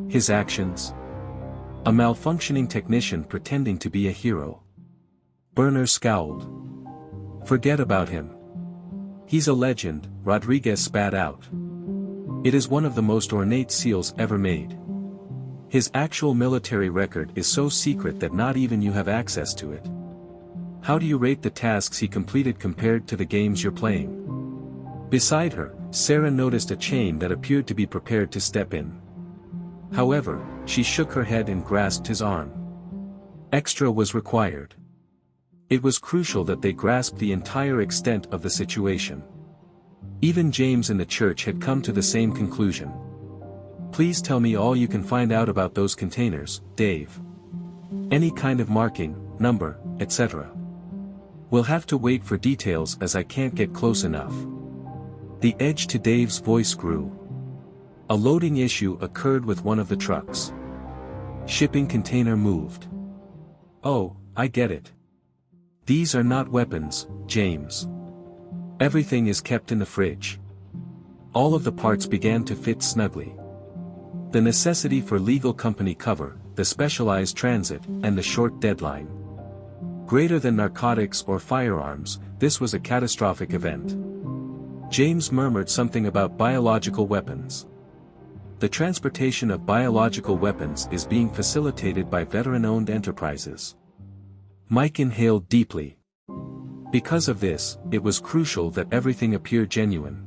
His actions? A malfunctioning technician pretending to be a hero. Burner scowled. Forget about him. He's a legend, Rodriguez spat out. It is one of the most ornate seals ever made. His actual military record is so secret that not even you have access to it. How do you rate the tasks he completed compared to the games you're playing? Beside her, Sarah noticed a chain that appeared to be prepared to step in. However, she shook her head and grasped his arm. Extra was required. It was crucial that they grasp the entire extent of the situation. Even James and the church had come to the same conclusion. Please tell me all you can find out about those containers, Dave. Any kind of marking, number, etc. We'll have to wait for details as I can't get close enough. The edge to Dave's voice grew. A loading issue occurred with one of the trucks. Shipping container moved. Oh, I get it. These are not weapons, James. Everything is kept in the fridge. All of the parts began to fit snugly. The necessity for legal company cover, the specialized transit, and the short deadline. Greater than narcotics or firearms, this was a catastrophic event. James murmured something about biological weapons. The transportation of biological weapons is being facilitated by veteran-owned enterprises. Mike inhaled deeply. Because of this, it was crucial that everything appear genuine.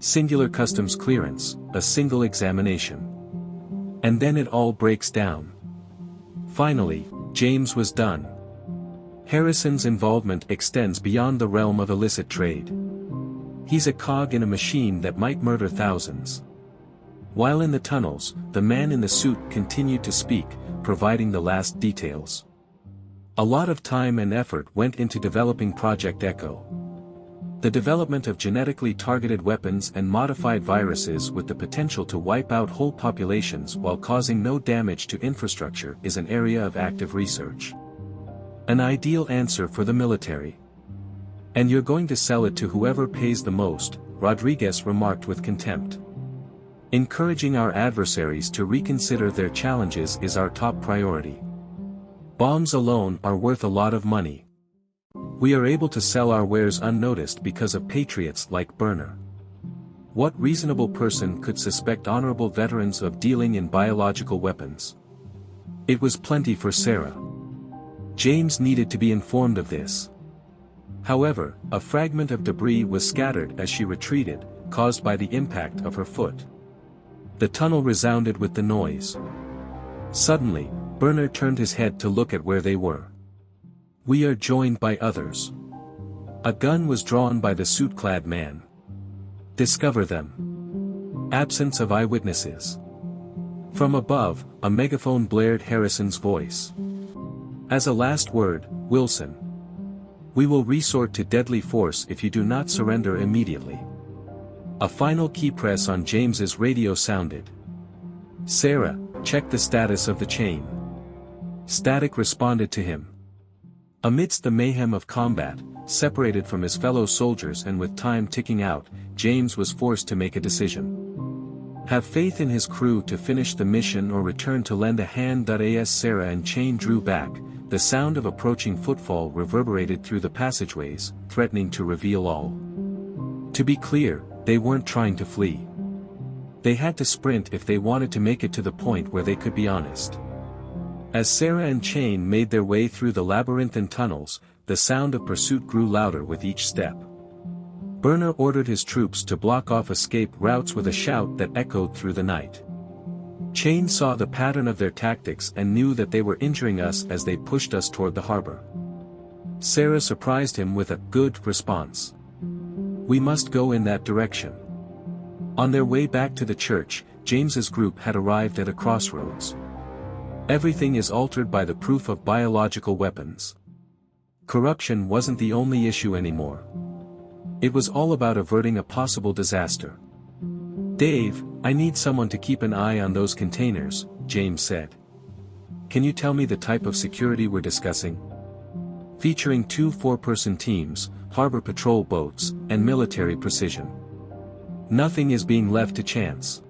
Singular customs clearance, a single examination. And then it all breaks down. Finally, James was done. Harrison's involvement extends beyond the realm of illicit trade. He's a cog in a machine that might murder thousands. While in the tunnels, the man in the suit continued to speak, providing the last details. A lot of time and effort went into developing Project Echo. The development of genetically targeted weapons and modified viruses with the potential to wipe out whole populations while causing no damage to infrastructure is an area of active research. An ideal answer for the military. And you're going to sell it to whoever pays the most, Rodriguez remarked with contempt. Encouraging our adversaries to reconsider their challenges is our top priority. Bombs alone are worth a lot of money. We are able to sell our wares unnoticed because of patriots like Burner. What reasonable person could suspect honorable veterans of dealing in biological weapons? It was plenty for Sarah. James needed to be informed of this. However, a fragment of debris was scattered as she retreated, caused by the impact of her foot. The tunnel resounded with the noise. Suddenly, Burner turned his head to look at where they were. We are joined by others. A gun was drawn by the suit-clad man. Discover them. Absence of eyewitnesses. From above, a megaphone blared Harrison's voice. As a last word, Wilson. We will resort to deadly force if you do not surrender immediately. A final key press on James's radio sounded. Sarah, check the status of the chain. Static responded to him. Amidst the mayhem of combat, separated from his fellow soldiers and with time ticking out, James was forced to make a decision. Have faith in his crew to finish the mission or return to lend a hand. As Sarah and Chain drew back, the sound of approaching footfall reverberated through the passageways, threatening to reveal all. To be clear, they weren't trying to flee. They had to sprint if they wanted to make it to the point where they could be honest. As Sarah and Chain made their way through the labyrinthine tunnels, the sound of pursuit grew louder with each step. Burner ordered his troops to block off escape routes with a shout that echoed through the night. Chain saw the pattern of their tactics and knew that they were injuring us as they pushed us toward the harbor. Sarah surprised him with a good response. We must go in that direction. On their way back to the church, James's group had arrived at a crossroads. Everything is altered by the proof of biological weapons. Corruption wasn't the only issue anymore. It was all about averting a possible disaster. Dave, I need someone to keep an eye on those containers, James said. Can you tell me the type of security we're discussing? Featuring 2 4-person teams, harbor patrol boats, and military precision. Nothing is being left to chance.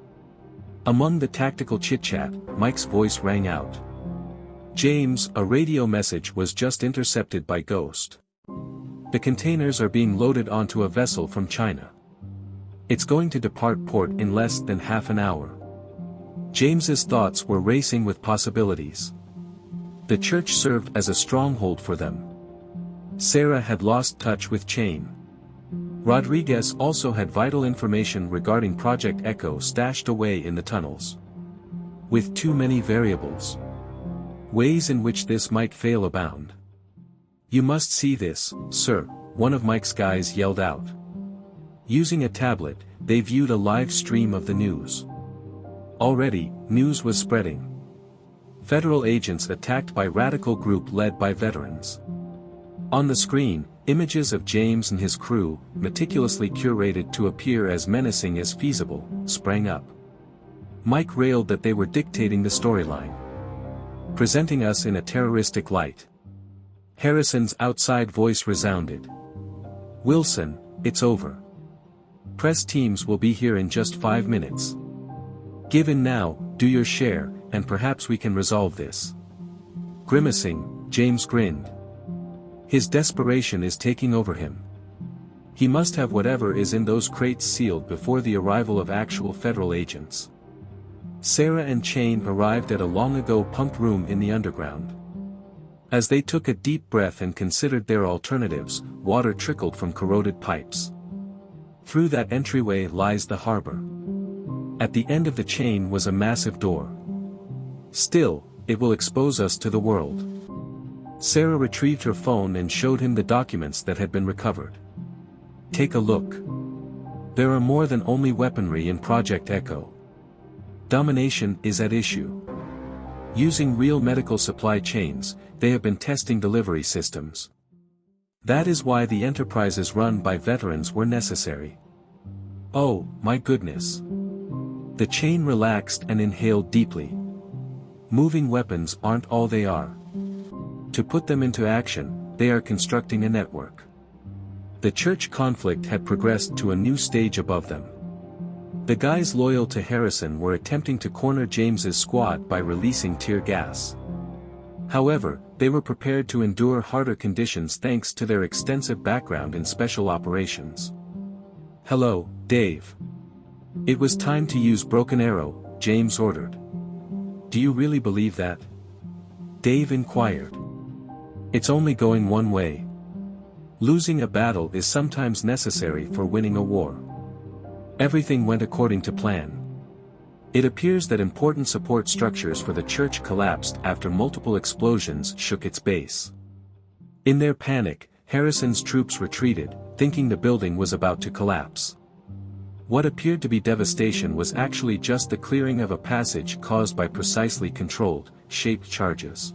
Among the tactical chit-chat, Mike's voice rang out. James, a radio message was just intercepted by Ghost. The containers are being loaded onto a vessel from China. It's going to depart port in less than half an hour. James's thoughts were racing with possibilities. The church served as a stronghold for them. Sarah had lost touch with Chain. Rodriguez also had vital information regarding Project Echo stashed away in the tunnels. With too many variables. Ways in which this might fail abound. You must see this, sir, one of Mike's guys yelled out. Using a tablet, they viewed a live stream of the news. Already, news was spreading. Federal agents attacked by radical group led by veterans. On the screen, images of James and his crew, meticulously curated to appear as menacing as feasible, sprang up. Mike railed that they were dictating the storyline. Presenting us in a terroristic light. Harrison's outside voice resounded. Wilson, it's over. Press teams will be here in just 5 minutes. Give in now, do your share, and perhaps we can resolve this. Grimacing, James grinned. His desperation is taking over him. He must have whatever is in those crates sealed before the arrival of actual federal agents. Sarah and Chain arrived at a long-ago pumped room in the underground. As they took a deep breath and considered their alternatives, water trickled from corroded pipes. Through that entryway lies the harbor. At the end of the chain was a massive door. Still, it will expose us to the world. Sarah retrieved her phone and showed him the documents that had been recovered. Take a look. There are more than only weaponry in Project Echo. Domination is at issue. Using real medical supply chains, they have been testing delivery systems. That is why the enterprises run by veterans were necessary. Oh, my goodness. The Chain relaxed and inhaled deeply. Moving weapons aren't all they are. To put them into action, they are constructing a network. The church conflict had progressed to a new stage above them. The guys loyal to Harrison were attempting to corner James's squad by releasing tear gas. However, they were prepared to endure harder conditions thanks to their extensive background in special operations. "Hello, Dave. It was time to use Broken Arrow," James ordered. "Do you really believe that?" Dave inquired. "It's only going one way. Losing a battle is sometimes necessary for winning a war." Everything went according to plan. It appears that important support structures for the church collapsed after multiple explosions shook its base. In their panic, Harrison's troops retreated, thinking the building was about to collapse. What appeared to be devastation was actually just the clearing of a passage caused by precisely controlled, shaped charges.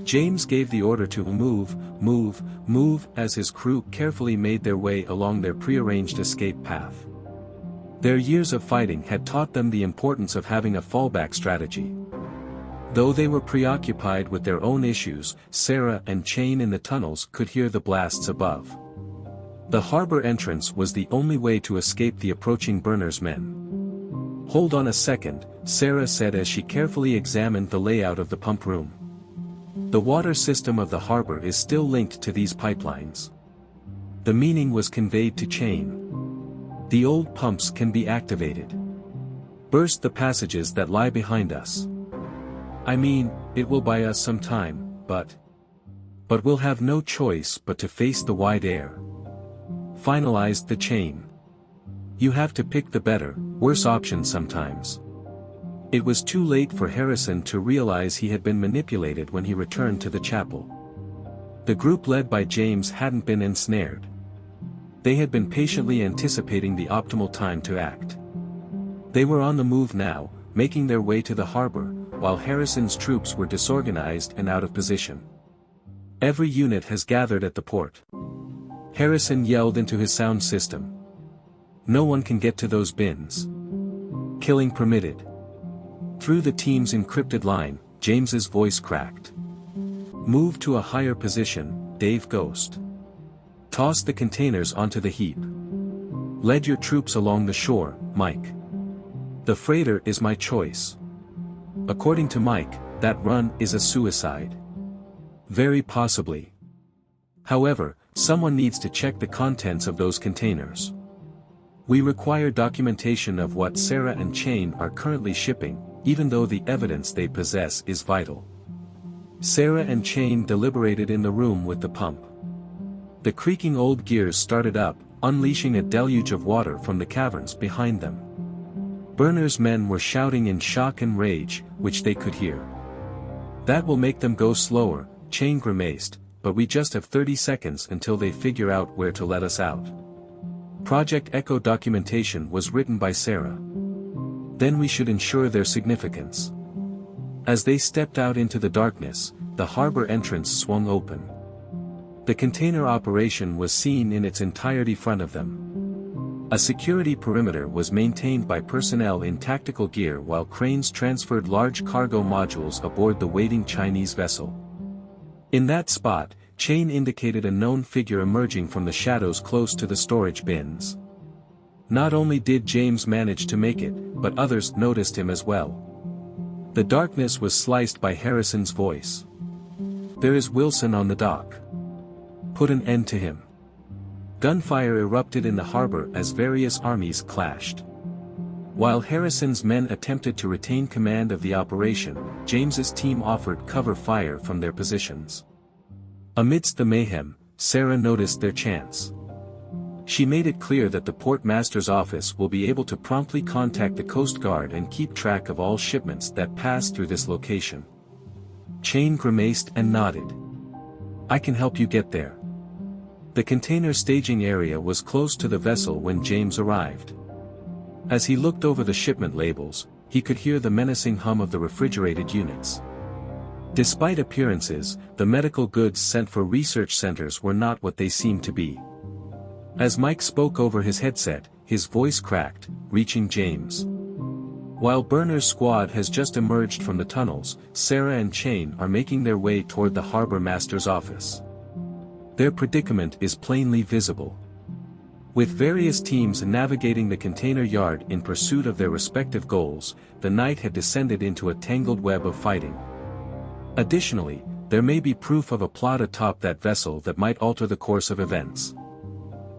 James gave the order to move as his crew carefully made their way along their prearranged escape path. Their years of fighting had taught them the importance of having a fallback strategy. Though they were preoccupied with their own issues, Sarah and Chain in the tunnels could hear the blasts above. The harbor entrance was the only way to escape the approaching Berners' men. "Hold on a second," Sarah said as she carefully examined the layout of the pump room. "The water system of the harbor is still linked to these pipelines." The meaning was conveyed to Chain. "The old pumps can be activated. Burst the passages that lie behind us. I mean, it will buy us some time, but we'll have no choice but to face the wide air," finalized the Chain. "You have to pick the better, worse option sometimes." It was too late for Harrison to realize he had been manipulated when he returned to the chapel. The group led by James hadn't been ensnared. They had been patiently anticipating the optimal time to act. They were on the move now, making their way to the harbor, while Harrison's troops were disorganized and out of position. "Every unit has gathered at the port," Harrison yelled into his sound system. "No one can get to those bins. Killing permitted." Through the team's encrypted line, James's voice cracked. "Move to a higher position, Dave Ghost. Toss the containers onto the heap. Lead your troops along the shore, Mike. The freighter is my choice. According to Mike, that run is a suicide. Very possibly. However, someone needs to check the contents of those containers. We require documentation of what Sarah and Chain are currently shipping, even though the evidence they possess is vital." Sarah and Chain deliberated in the room with the pump. The creaking old gears started up, unleashing a deluge of water from the caverns behind them. Berners' men were shouting in shock and rage, which they could hear. "That will make them go slower," Chain grimaced, "but we just have 30 seconds until they figure out where to let us out." Project Echo documentation was written by Sarah. "Then we should ensure their significance." As they stepped out into the darkness, the harbor entrance swung open. The container operation was seen in its entirety front of them. A security perimeter was maintained by personnel in tactical gear while cranes transferred large cargo modules aboard the waiting Chinese vessel. In that spot, Chain indicated a known figure emerging from the shadows close to the storage bins. Not only did James manage to make it, but others noticed him as well. The darkness was sliced by Harrison's voice. "There is Wilson on the dock. Put an end to him." Gunfire erupted in the harbor as various armies clashed. While Harrison's men attempted to retain command of the operation, James's team offered cover fire from their positions. Amidst the mayhem, Sarah noticed their chance. She made it clear that the port master's office will be able to promptly contact the Coast Guard and keep track of all shipments that pass through this location. Chain grimaced and nodded. "I can help you get there." The container staging area was close to the vessel when James arrived. As he looked over the shipment labels, he could hear the menacing hum of the refrigerated units. Despite appearances, the medical goods sent for research centers were not what they seemed to be. As Mike spoke over his headset, his voice cracked, reaching James. While Berners' squad has just emerged from the tunnels, Sarah and Chain are making their way toward the harbor master's office. Their predicament is plainly visible. With various teams navigating the container yard in pursuit of their respective goals, the night had descended into a tangled web of fighting. Additionally, there may be proof of a plot atop that vessel that might alter the course of events.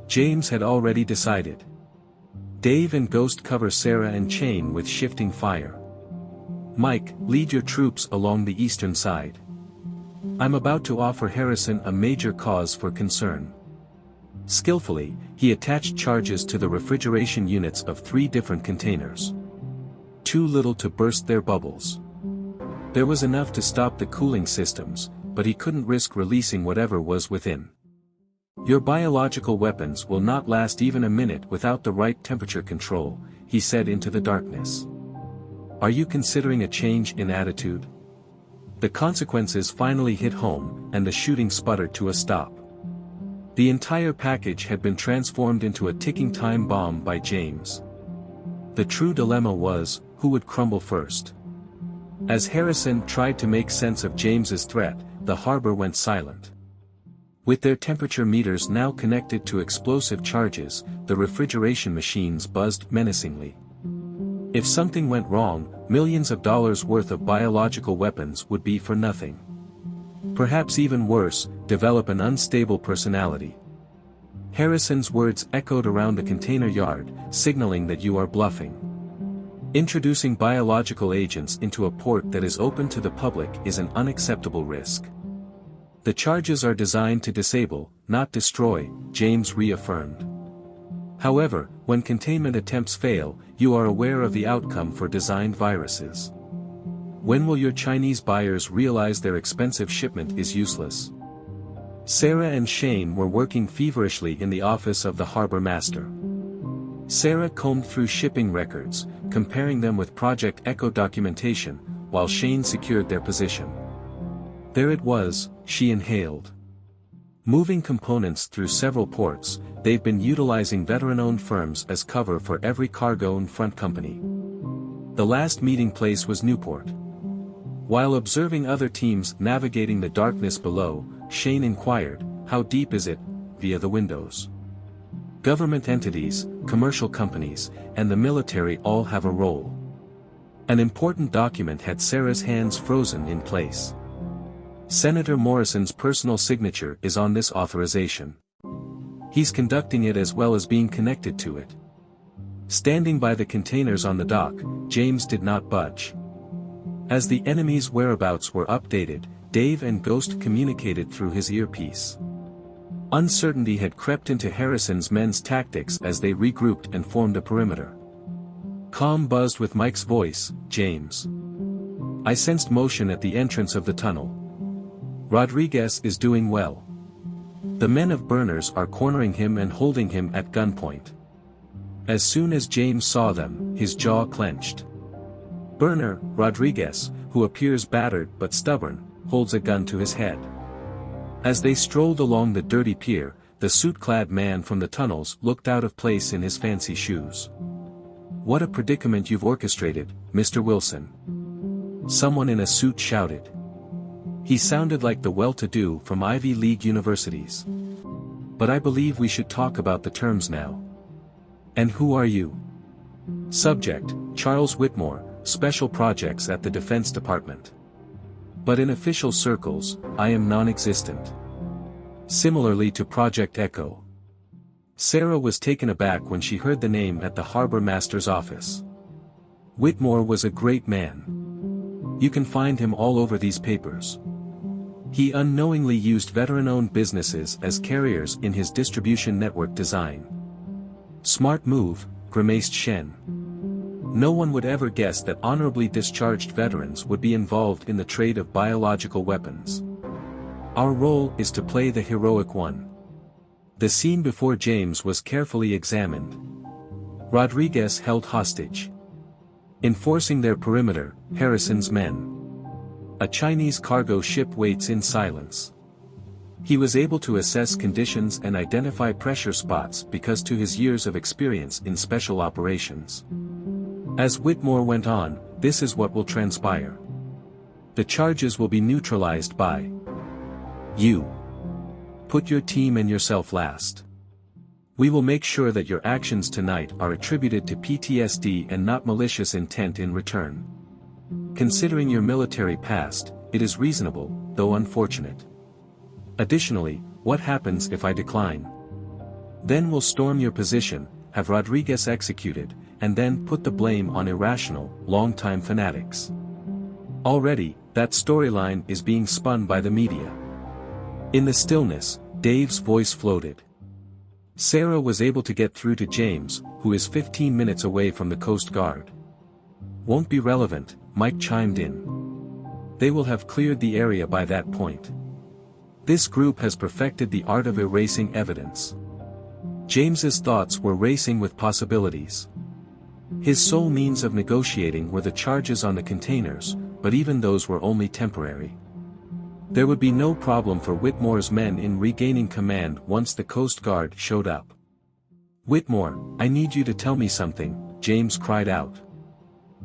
James had already decided. Dave and Ghost cover Sarah and Shane with shifting fire. Mike, lead your troops along the eastern side. I'm about to offer Harrison a major cause for concern. Skillfully, he attached charges to the refrigeration units of 3 different containers. Too little to burst their bubbles. There was enough to stop the cooling systems, but he couldn't risk releasing whatever was within. Your biological weapons will not last even a minute without the right temperature control, he said into the darkness. Are you considering a change in attitude? The consequences finally hit home, and the shooting sputtered to a stop. The entire package had been transformed into a ticking time bomb by James. The true dilemma was, who would crumble first? As Harrison tried to make sense of James's threat, the harbor went silent. With their temperature meters now connected to explosive charges, the refrigeration machines buzzed menacingly. If something went wrong, millions of dollars worth of biological weapons would be for nothing. Perhaps even worse, develop an unstable personality. Harrison's words echoed around the container yard, signaling that you are bluffing. Introducing biological agents into a port that is open to the public is an unacceptable risk. The charges are designed to disable, not destroy, James reaffirmed. However, when containment attempts fail, you are aware of the outcome for designed viruses. When will your Chinese buyers realize their expensive shipment is useless? Sarah and Shane were working feverishly in the office of the harbor master. Sarah combed through shipping records, comparing them with Project Echo documentation, while Shane secured their position. There it was, she inhaled. Moving components through several ports, they've been utilizing veteran-owned firms as cover for every cargo and front company. The last meeting place was Newport. While observing other teams navigating the darkness below, Shane inquired, how deep is it, via the windows? Government entities, commercial companies, and the military all have a role. An important document had Sarah's hands frozen in place. Senator Morrison's personal signature is on this authorization. He's conducting it as well as being connected to it. Standing by the containers on the dock, James did not budge. As the enemy's whereabouts were updated, Dave and Ghost communicated through his earpiece. Uncertainty had crept into Harrison's men's tactics as they regrouped and formed a perimeter. Calm buzzed with Mike's voice, James. I sensed motion at the entrance of the tunnel. Rodriguez is doing well. The men of Burners are cornering him and holding him at gunpoint. As soon as James saw them, his jaw clenched. Burner, Rodriguez, who appears battered but stubborn, holds a gun to his head. As they strolled along the dirty pier, the suit-clad man from the tunnels looked out of place in his fancy shoes. What a predicament you've orchestrated, Mr. Wilson. Someone in a suit shouted. He sounded like the well-to-do from Ivy League universities. But I believe we should talk about the terms now. And who are you? Subject, Charles Whitmore, Special Projects at the Defense Department. But in official circles, I am non-existent. Similarly to Project Echo. Sarah was taken aback when she heard the name at the harbor master's office. Whitmore was a great man. You can find him all over these papers. He unknowingly used veteran-owned businesses as carriers in his distribution network design. Smart move, grimaced Shen. No one would ever guess that honorably discharged veterans would be involved in the trade of biological weapons. Our role is to play the heroic one. The scene before James was carefully examined. Rodriguez held hostage. Enforcing their perimeter, Harrison's men. A Chinese cargo ship waits in silence. He was able to assess conditions and identify pressure spots because to his years of experience in special operations. As Whitmore went on, this is what will transpire. The charges will be neutralized by you. Put your team and yourself last. We will make sure that your actions tonight are attributed to PTSD and not malicious intent in return. Considering your military past, it is reasonable, though unfortunate. Additionally, what happens if I decline? Then we'll storm your position, have Rodriguez executed, and then put the blame on irrational, long-time fanatics. Already, that storyline is being spun by the media. In the stillness, Dave's voice floated. Sarah was able to get through to James, who is 15 minutes away from the Coast Guard. Won't be relevant, Mike chimed in. They will have cleared the area by that point. This group has perfected the art of erasing evidence. James's thoughts were racing with possibilities. His sole means of negotiating were the charges on the containers, but even those were only temporary. There would be no problem for Whitmore's men in regaining command once the Coast Guard showed up. "Whitmore, I need you to tell me something," James cried out.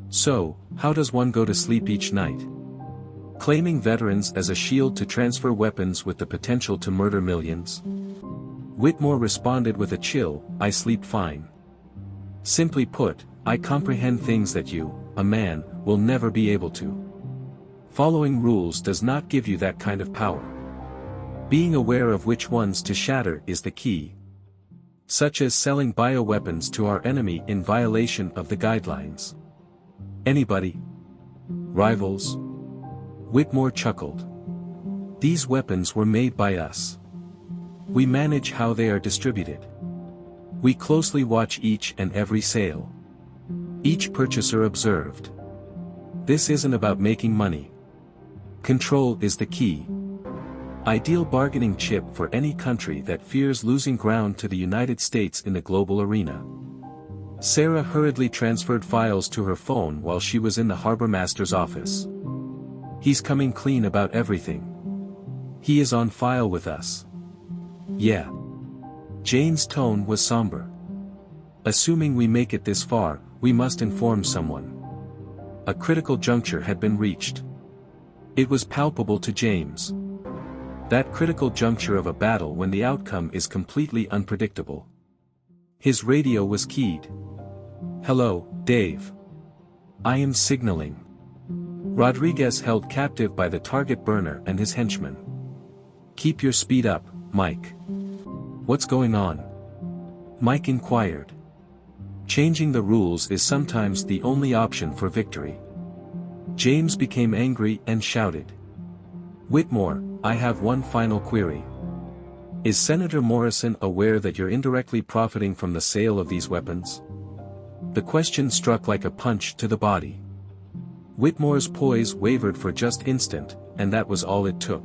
"So, how does one go to sleep each night? Claiming veterans as a shield to transfer weapons with the potential to murder millions?" Whitmore responded with a chill, "I sleep fine. Simply put, I comprehend things that you, a man, will never be able to. Following rules does not give you that kind of power. Being aware of which ones to shatter is the key. Such as selling bioweapons to our enemy in violation of the guidelines. Anybody? Rivals?" Whitmore chuckled. "These weapons were made by us. We manage how they are distributed. We closely watch each and every sale. Each purchaser observed. This isn't about making money. Control is the key. Ideal bargaining chip for any country that fears losing ground to the United States in the global arena." Sarah hurriedly transferred files to her phone while she was in the harbor master's office. "He's coming clean about everything. He is on file with us." "Yeah." Jane's tone was somber. "Assuming we make it this far, we must inform someone." A critical juncture had been reached. It was palpable to James. That critical juncture of a battle when the outcome is completely unpredictable. His radio was keyed. "Hello, Dave. I am signaling. Rodriguez held captive by the target burner and his henchmen. Keep your speed up, Mike." "What's going on?" Mike inquired. Changing the rules is sometimes the only option for victory. James became angry and shouted. "Whitmore, I have one final query. Is Senator Morrison aware that you're indirectly profiting from the sale of these weapons?" The question struck like a punch to the body. Whitmore's poise wavered for just an instant, and that was all it took.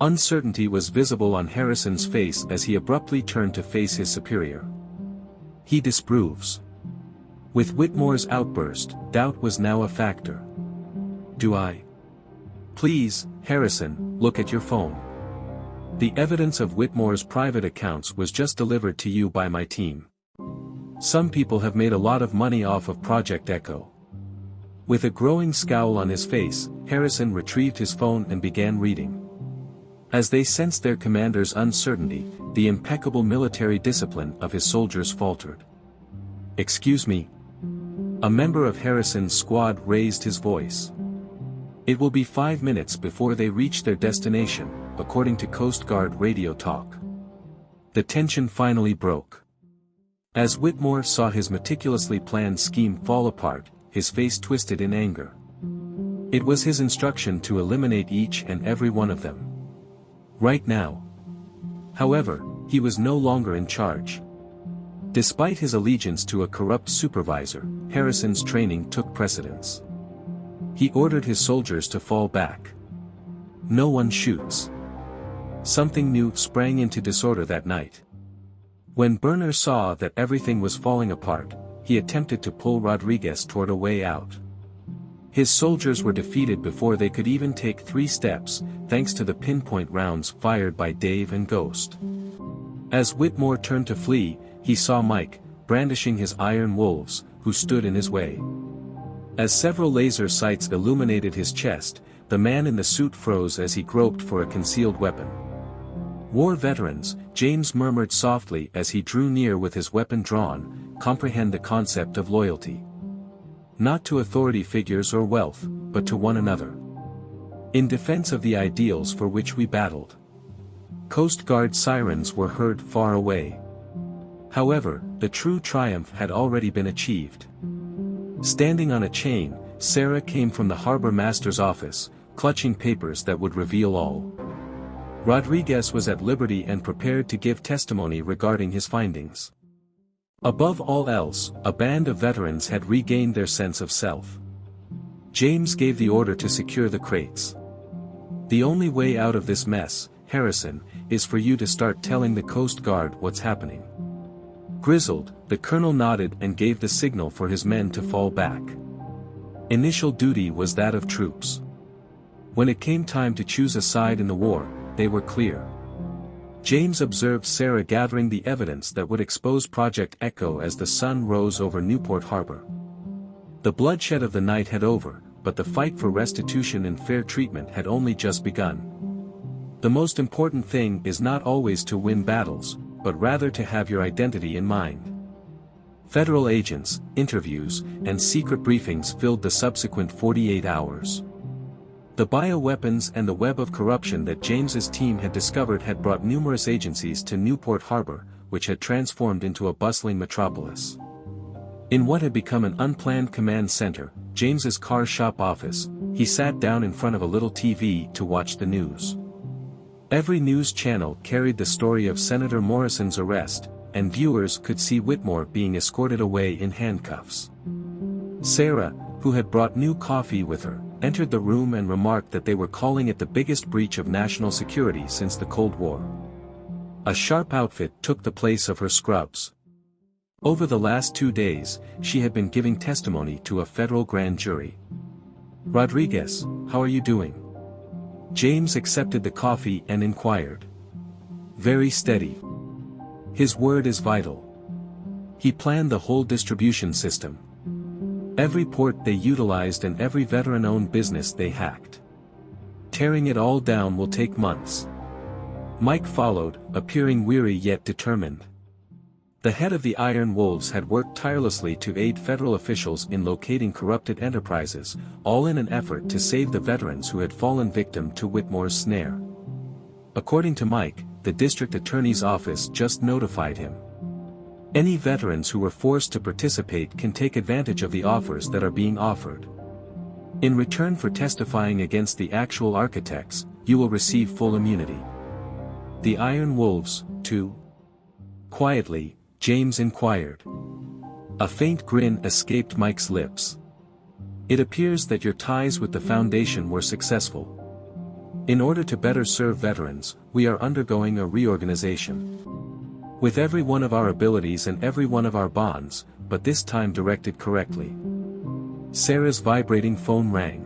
Uncertainty was visible on Harrison's face as he abruptly turned to face his superior. "He disproves." With Whitmore's outburst, doubt was now a factor. "Do I?" "Please, Harrison, look at your phone. The evidence of Whitmore's private accounts was just delivered to you by my team. Some people have made a lot of money off of Project Echo." With a growing scowl on his face, Harrison retrieved his phone and began reading. As they sensed their commander's uncertainty, the impeccable military discipline of his soldiers faltered. "Excuse me." A member of Harrison's squad raised his voice. "It will be 5 minutes before they reach their destination, according to Coast Guard radio talk." The tension finally broke. As Whitmore saw his meticulously planned scheme fall apart, his face twisted in anger. It was his instruction to eliminate each and every one of them. Right now. However, he was no longer in charge. Despite his allegiance to a corrupt supervisor, Harrison's training took precedence. He ordered his soldiers to fall back. No one shoots. Something new sprang into disorder that night. When Burner saw that everything was falling apart, he attempted to pull Rodriguez toward a way out. His soldiers were defeated before they could even take 3 steps, thanks to the pinpoint rounds fired by Dave and Ghost. As Whitmore turned to flee, he saw Mike, brandishing his iron wolves, who stood in his way. As several laser sights illuminated his chest, the man in the suit froze as he groped for a concealed weapon. "War veterans," James murmured softly as he drew near with his weapon drawn, "comprehend the concept of loyalty. Not to authority figures or wealth, but to one another. In defense of the ideals for which we battled. Coast Guard sirens were heard far away. However, the true triumph had already been achieved. Standing on a chain, Sarah came from the harbor master's office, clutching papers that would reveal all. Rodriguez was at liberty and prepared to give testimony regarding his findings. Above all else, a band of veterans had regained their sense of self. James gave the order to secure the crates. The only way out of this mess, Harrison, is for you to start telling the Coast Guard what's happening. Grizzled, the colonel nodded and gave the signal for his men to fall back. Initial duty was that of troops. When it came time to choose a side in the war, they were clear. James observed Sarah gathering the evidence that would expose Project Echo as the sun rose over Newport Harbor. The bloodshed of the night had over, but the fight for restitution and fair treatment had only just begun. The most important thing is not always to win battles, but rather to have your identity in mind. Federal agents, interviews, and secret briefings filled the subsequent 48 hours. The bioweapons and the web of corruption that James's team had discovered had brought numerous agencies to Newport Harbor, which had transformed into a bustling metropolis. In what had become an unplanned command center, James's car shop office, he sat down in front of a little TV to watch the news. Every news channel carried the story of Senator Morrison's arrest, and viewers could see Whitmore being escorted away in handcuffs. Sarah, who had brought new coffee with her, entered the room and remarked that they were calling it the biggest breach of national security since the Cold War. A sharp outfit took the place of her scrubs. Over the last 2 days, she had been giving testimony to a federal grand jury. "Rodriguez, how are you doing?" James accepted the coffee and inquired. "Very steady. His word is vital. He planned the whole distribution system. Every port they utilized and every veteran-owned business they hacked. Tearing it all down will take months." Mike followed, appearing weary yet determined. The head of the Iron Wolves had worked tirelessly to aid federal officials in locating corrupted enterprises, all in an effort to save the veterans who had fallen victim to Whitmore's snare. According to Mike, the district attorney's office just notified him. Any veterans who were forced to participate can take advantage of the offers that are being offered. In return for testifying against the actual architects, you will receive full immunity. The Iron Wolves, too? Quietly, James inquired. A faint grin escaped Mike's lips. "It appears that your ties with the Foundation were successful. In order to better serve veterans, we are undergoing a reorganization. With every one of our abilities and every one of our bonds, but this time directed correctly." Sarah's vibrating phone rang.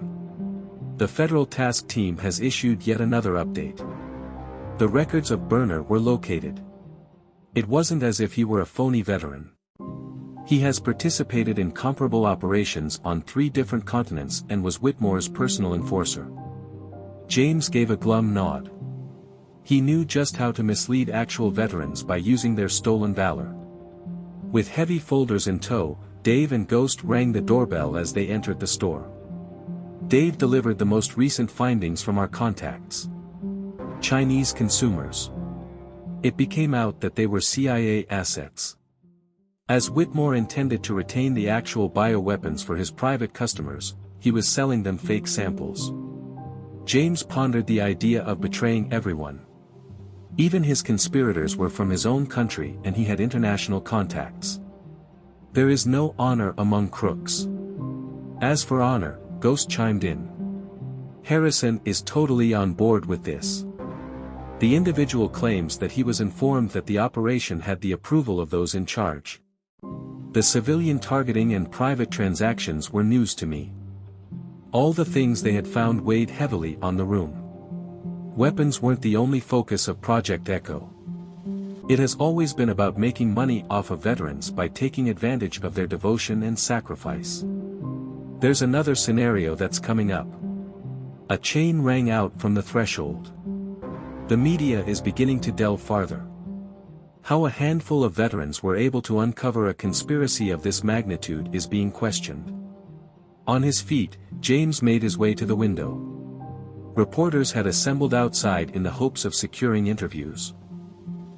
The Federal Task Team has issued yet another update. The records of Burner were located. It wasn't as if he were a phony veteran. He has participated in comparable operations on 3 different continents and was Whitmore's personal enforcer. James gave a glum nod. He knew just how to mislead actual veterans by using their stolen valor. With heavy folders in tow, Dave and Ghost rang the doorbell as they entered the store. Dave delivered the most recent findings from our contacts. Chinese consumers. It became out that they were CIA assets. As Whitmore intended to retain the actual bioweapons for his private customers, he was selling them fake samples. James pondered the idea of betraying everyone. Even his conspirators were from his own country and he had international contacts. There is no honor among crooks. As for honor, Ghost chimed in. Harrison is totally on board with this. The individual claims that he was informed that the operation had the approval of those in charge. The civilian targeting and private transactions were news to me. All the things they had found weighed heavily on the room. Weapons weren't the only focus of Project Echo. It has always been about making money off of veterans by taking advantage of their devotion and sacrifice. There's another scenario that's coming up. A chain rang out from the threshold. The media is beginning to delve farther. How a handful of veterans were able to uncover a conspiracy of this magnitude is being questioned. On his feet, James made his way to the window. Reporters had assembled outside in the hopes of securing interviews.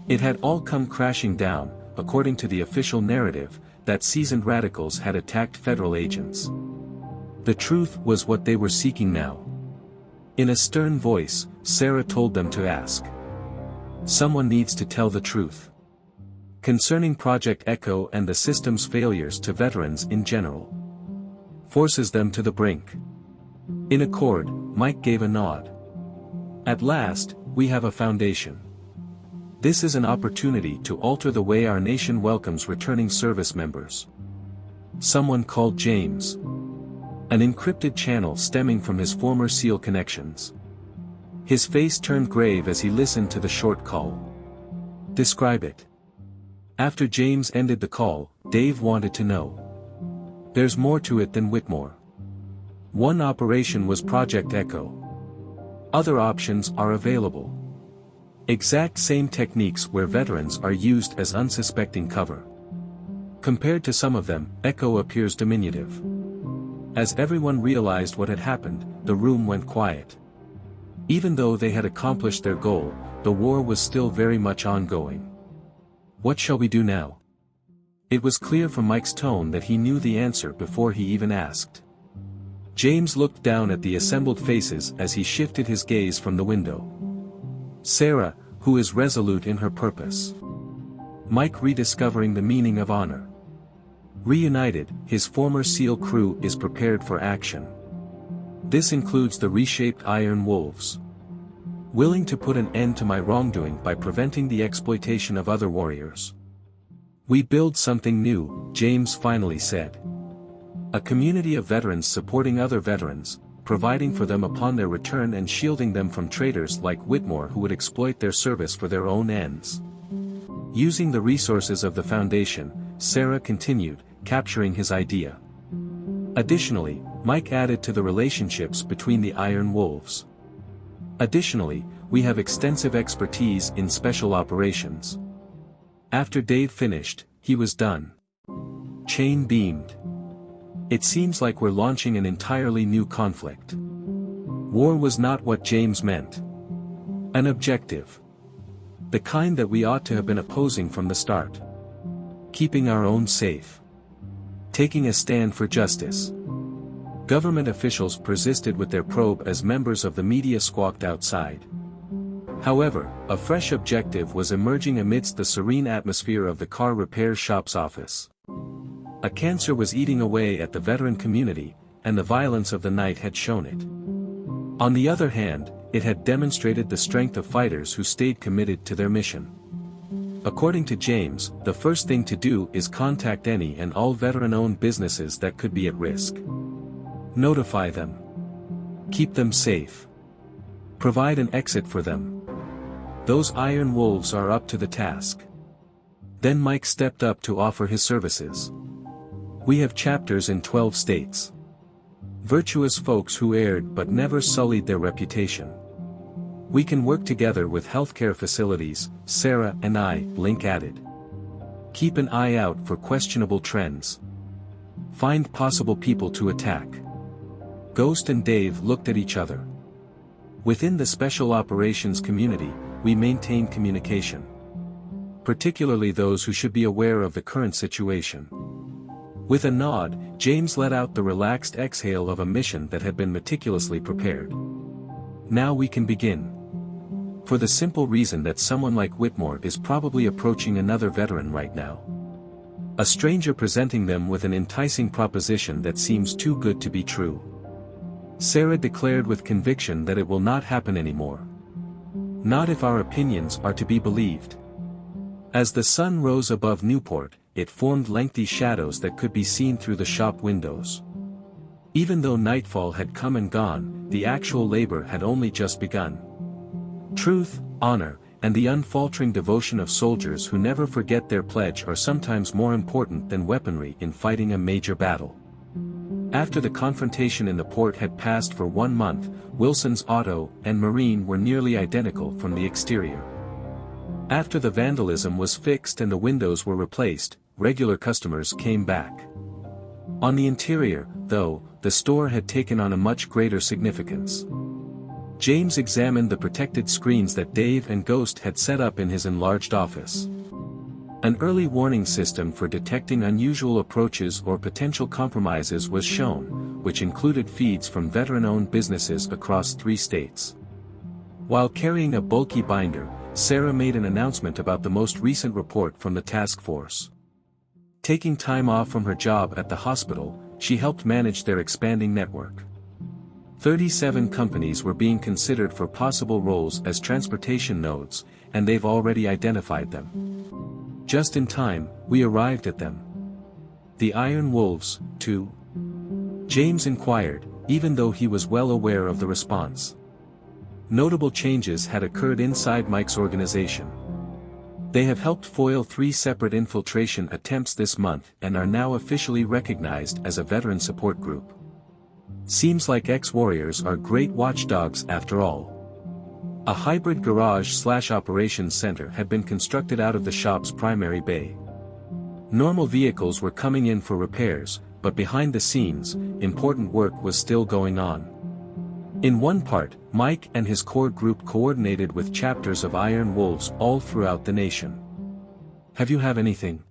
It had all come crashing down, according to the official narrative, that seasoned radicals had attacked federal agents. The truth was what they were seeking now. In a stern voice, Sarah told them to ask. Someone needs to tell the truth. Concerning Project Echo and the system's failures to veterans in general. Forces them to the brink. In accord, Mike gave a nod. At last, we have a foundation. This is an opportunity to alter the way our nation welcomes returning service members. Someone called James. An encrypted channel stemming from his former SEAL connections. His face turned grave as he listened to the short call. Describe it. After James ended the call, Dave wanted to know. There's more to it than Whitmore. One operation was Project Echo. Other options are available. Exact same techniques where veterans are used as unsuspecting cover. Compared to some of them, Echo appears diminutive. As everyone realized what had happened, the room went quiet. Even though they had accomplished their goal, the war was still very much ongoing. What shall we do now? It was clear from Mike's tone that he knew the answer before he even asked. James looked down at the assembled faces as he shifted his gaze from the window. Sarah, who is resolute in her purpose. Mike rediscovering the meaning of honor. Reunited, his former SEAL crew is prepared for action. This includes the reshaped Iron Wolves. Willing to put an end to my wrongdoing by preventing the exploitation of other warriors. We build something new, James finally said. A community of veterans supporting other veterans, providing for them upon their return and shielding them from traitors like Whitmore who would exploit their service for their own ends. Using the resources of the Foundation, Sarah continued, capturing his idea. Additionally, Mike added to the relationships between the Iron Wolves. Additionally, we have extensive expertise in special operations. After Dave finished, he was done. Chain beamed. It seems like we're launching an entirely new conflict. War was not what James meant. An objective. The kind that we ought to have been opposing from the start. Keeping our own safe. Taking a stand for justice. Government officials persisted with their probe as members of the media squawked outside. However, a fresh objective was emerging amidst the serene atmosphere of the car repair shop's office. A cancer was eating away at the veteran community, and the violence of the night had shown it. On the other hand, it had demonstrated the strength of fighters who stayed committed to their mission. According to James, the first thing to do is contact any and all veteran-owned businesses that could be at risk. Notify them. Keep them safe. Provide an exit for them. Those Iron Wolves are up to the task. Then Mike stepped up to offer his services. We have chapters in 12 states. Virtuous folks who erred but never sullied their reputation. We can work together with healthcare facilities, Sarah and I, Blink added. Keep an eye out for questionable trends. Find possible people to attack. Ghost and Dave looked at each other. Within the special operations community, we maintain communication. Particularly those who should be aware of the current situation. With a nod, James let out the relaxed exhale of a mission that had been meticulously prepared. Now we can begin. For the simple reason that someone like Whitmore is probably approaching another veteran right now. A stranger presenting them with an enticing proposition that seems too good to be true. Sarah declared with conviction that it will not happen anymore. Not if our opinions are to be believed. As the sun rose above Newport, it formed lengthy shadows that could be seen through the shop windows. Even though nightfall had come and gone, the actual labor had only just begun. Truth, honor, and the unfaltering devotion of soldiers who never forget their pledge are sometimes more important than weaponry in fighting a major battle. After the confrontation in the port had passed for 1 month, Wilson's auto and Marine were nearly identical from the exterior. After the vandalism was fixed and the windows were replaced, regular customers came back. On the interior, though, the store had taken on a much greater significance. James examined the protected screens that Dave and Ghost had set up in his enlarged office. An early warning system for detecting unusual approaches or potential compromises was shown, which included feeds from veteran-owned businesses across 3 states. While carrying a bulky binder, Sarah made an announcement about the most recent report from the task force. Taking time off from her job at the hospital, she helped manage their expanding network. 37 companies were being considered for possible roles as transportation nodes, and they've already identified them. Just in time, we arrived at them. The Iron Wolves, too? James inquired, even though he was well aware of the response. Notable changes had occurred inside Mike's organization. They have helped foil 3 separate infiltration attempts this month and are now officially recognized as a veteran support group. Seems like ex-warriors are great watchdogs after all. A hybrid garage/operations center had been constructed out of the shop's primary bay. Normal vehicles were coming in for repairs, but behind the scenes, important work was still going on. In one part, Mike and his core group coordinated with chapters of Iron Wolves all throughout the nation. "Have you have anything?"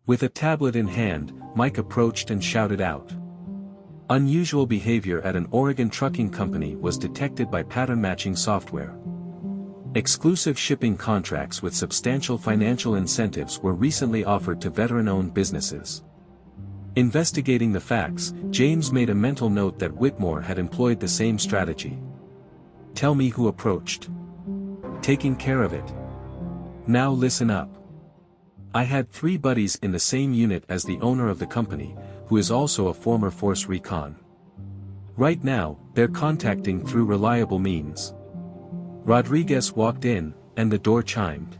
With a tablet in hand, Mike approached and shouted out. Unusual behavior at an Oregon trucking company was detected by pattern matching software. Exclusive shipping contracts with substantial financial incentives were recently offered to veteran-owned businesses. Investigating the facts, James made a mental note that Whitmore had employed the same strategy. "Tell me who approached." "Taking care of it." "Now listen up. I had 3 buddies in the same unit as the owner of the company, who is also a former Force Recon. Right now, they're contacting through reliable means." Rodriguez walked in, and the door chimed.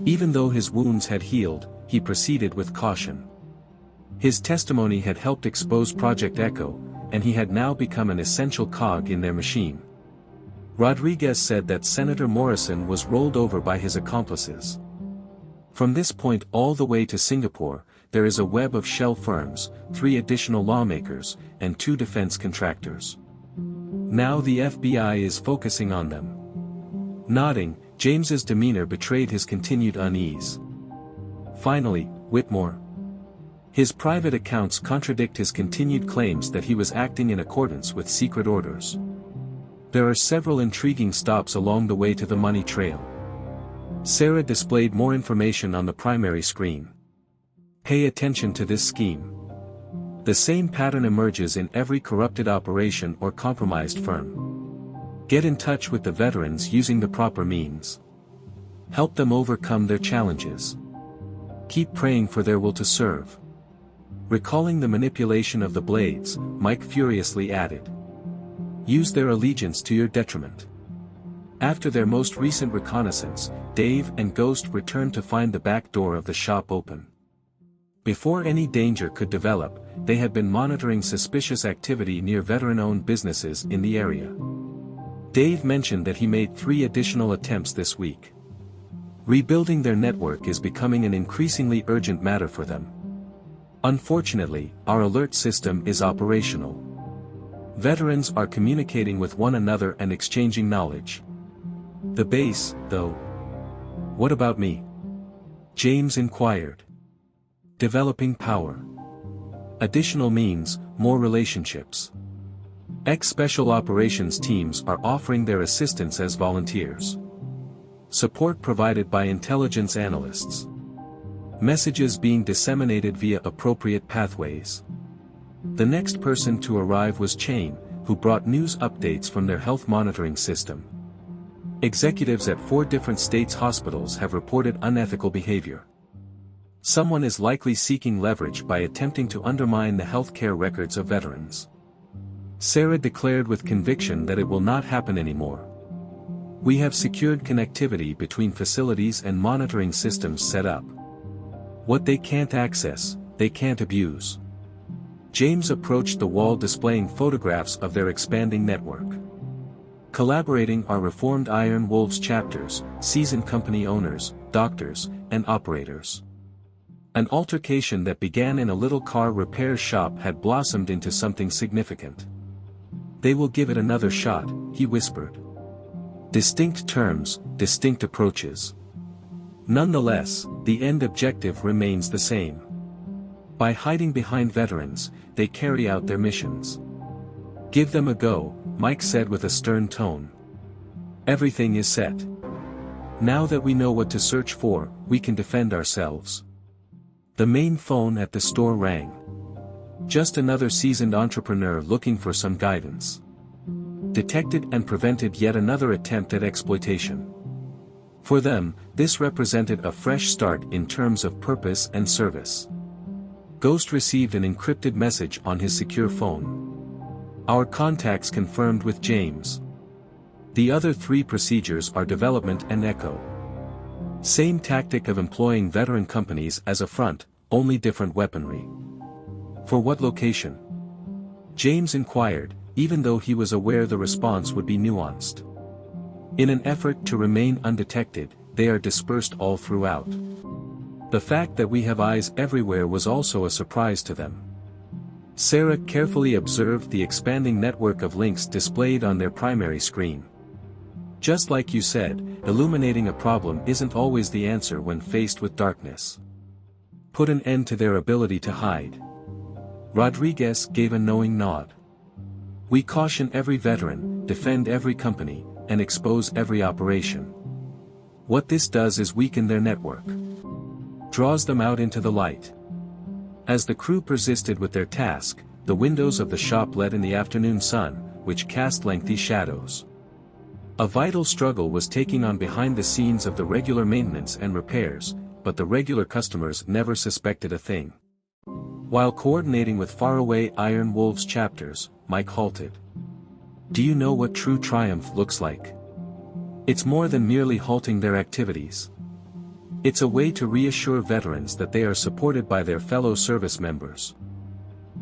Even though his wounds had healed, he proceeded with caution. His testimony had helped expose Project Echo, and he had now become an essential cog in their machine. Rodriguez said that Senator Morrison was rolled over by his accomplices. From this point all the way to Singapore, there is a web of shell firms, 3 additional lawmakers, and 2 defense contractors. Now the FBI is focusing on them. Nodding, James's demeanor betrayed his continued unease. Finally, Whitmore. His private accounts contradict his continued claims that he was acting in accordance with secret orders. There are several intriguing stops along the way to the money trail. Sarah displayed more information on the primary screen. Pay attention to this scheme. The same pattern emerges in every corrupted operation or compromised firm. Get in touch with the veterans using the proper means. Help them overcome their challenges. Keep praying for their will to serve. Recalling the manipulation of the blades, Mike furiously added. Use their allegiance to your detriment. After their most recent reconnaissance, Dave and Ghost returned to find the back door of the shop open. Before any danger could develop, they had been monitoring suspicious activity near veteran-owned businesses in the area. Dave mentioned that he made 3 additional attempts this week. Rebuilding their network is becoming an increasingly urgent matter for them. Unfortunately, our alert system is operational. Veterans are communicating with one another and exchanging knowledge. The base, though. What about me? James inquired. Developing power. Additional means, more relationships. Ex-special operations teams are offering their assistance as volunteers. Support provided by intelligence analysts. Messages being disseminated via appropriate pathways. The next person to arrive was Chain, who brought news updates from their health monitoring system. Executives at 4 different states' hospitals have reported unethical behavior. Someone is likely seeking leverage by attempting to undermine the healthcare records of veterans. Sarah declared with conviction that it will not happen anymore. We have secured connectivity between facilities and monitoring systems set up. What they can't access, they can't abuse. James approached the wall displaying photographs of their expanding network. Collaborating are reformed Iron Wolves chapters, seasoned company owners, doctors, and operators. An altercation that began in a little car repair shop had blossomed into something significant. They will give it another shot, he whispered. Distinct terms, distinct approaches. Nonetheless, the end objective remains the same. By hiding behind veterans, they carry out their missions. Give them a go, Mike said with a stern tone. Everything is set. Now that we know what to search for, we can defend ourselves. The main phone at the store rang. Just another seasoned entrepreneur looking for some guidance. Detected and prevented yet another attempt at exploitation. For them, this represented a fresh start in terms of purpose and service. Ghost received an encrypted message on his secure phone. Our contacts confirmed with James. The other three procedures are development and echo. Same tactic of employing veteran companies as a front, only different weaponry. For what location? James inquired, even though he was aware the response would be nuanced. In an effort to remain undetected, they are dispersed all throughout. The fact that we have eyes everywhere was also a surprise to them. Sarah carefully observed the expanding network of links displayed on their primary screen. Just like you said, illuminating a problem isn't always the answer when faced with darkness. Put an end to their ability to hide. Rodriguez gave a knowing nod. We caution every veteran, defend every company, and expose every operation. What this does is weaken their network. Draws them out into the light. As the crew persisted with their task, the windows of the shop let in the afternoon sun, which cast lengthy shadows. A vital struggle was taking on behind the scenes of the regular maintenance and repairs, but the regular customers never suspected a thing. While coordinating with faraway Iron Wolves chapters, Mike halted. Do you know what true triumph looks like? It's more than merely halting their activities. It's a way to reassure veterans that they are supported by their fellow service members.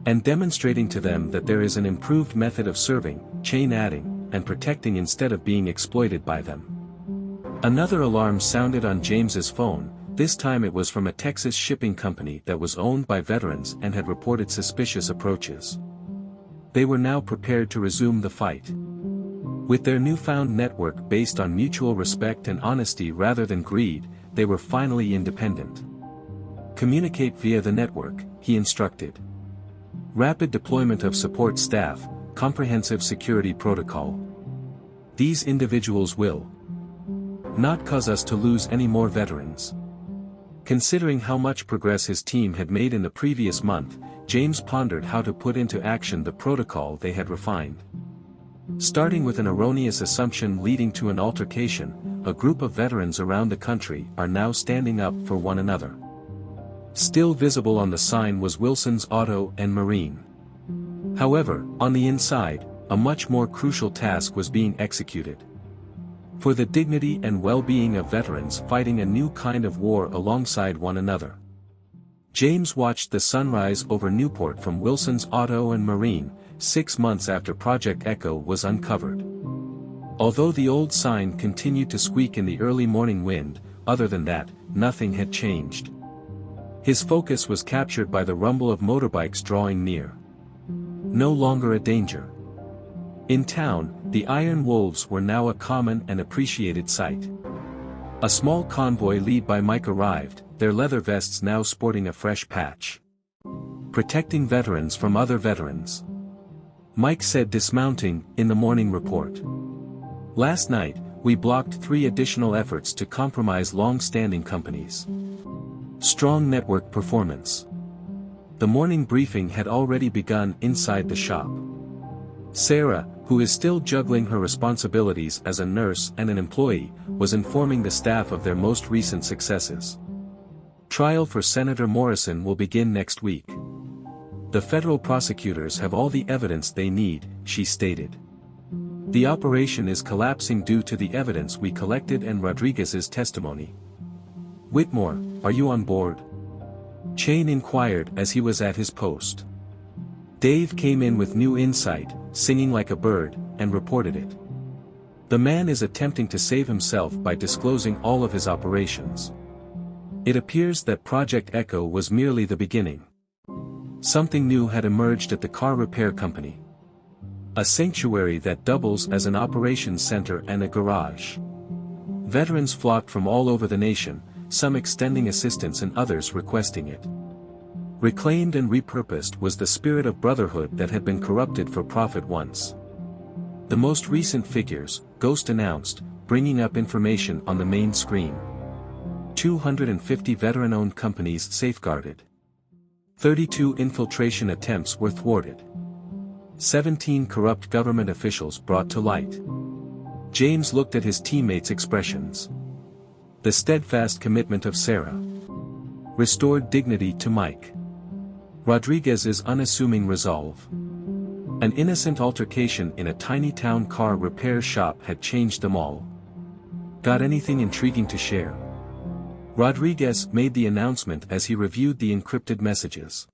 And demonstrating to them that there is an improved method of serving, chain adding, and protecting instead of being exploited by them. Another alarm sounded on James's phone, this time it was from a Texas shipping company that was owned by veterans and had reported suspicious approaches. They were now prepared to resume the fight. With their newfound network based on mutual respect and honesty rather than greed, they were finally independent. Communicate via the network, he instructed. Rapid deployment of support staff, comprehensive security protocol. These individuals will not cause us to lose any more veterans. Considering how much progress his team had made in the previous month, James pondered how to put into action the protocol they had refined. Starting with an erroneous assumption leading to an altercation, a group of veterans around the country are now standing up for one another. Still visible on the sign was Wilson's Auto and Marine. However, on the inside, a much more crucial task was being executed. For the dignity and well-being of veterans fighting a new kind of war alongside one another. James watched the sunrise over Newport from Wilson's Auto and Marine, 6 months after Project Echo was uncovered. Although the old sign continued to squeak in the early morning wind, other than that, nothing had changed. His focus was captured by the rumble of motorbikes drawing near. No longer a danger. In town, the Iron Wolves were now a common and appreciated sight. A small convoy led by Mike arrived, their leather vests now sporting a fresh patch. Protecting veterans from other veterans. Mike said dismounting, in the morning report. Last night, we blocked 3 additional efforts to compromise long-standing companies. Strong network performance. The morning briefing had already begun inside the shop. Sarah, who is still juggling her responsibilities as a nurse and an employee, was informing the staff of their most recent successes. Trial for Senator Morrison will begin next week. The federal prosecutors have all the evidence they need, she stated. The operation is collapsing due to the evidence we collected and Rodriguez's testimony. Whitmore, are you on board? Chain inquired as he was at his post. Dave came in with new insight, singing like a bird, and reported it. The man is attempting to save himself by disclosing all of his operations. It appears that Project Echo was merely the beginning. Something new had emerged at the car repair company. A sanctuary that doubles as an operations center and a garage. Veterans flocked from all over the nation, some extending assistance and others requesting it. Reclaimed and repurposed was the spirit of brotherhood that had been corrupted for profit once. The most recent figures, Ghost announced, bringing up information on the main screen. 250 veteran-owned companies safeguarded. 32 infiltration attempts were thwarted. 17 corrupt government officials brought to light. James looked at his teammates' expressions. The steadfast commitment of Sarah restored dignity to Mike. Rodriguez's unassuming resolve. An innocent altercation in a tiny town car repair shop had changed them all. Got anything intriguing to share? Rodriguez made the announcement as he reviewed the encrypted messages.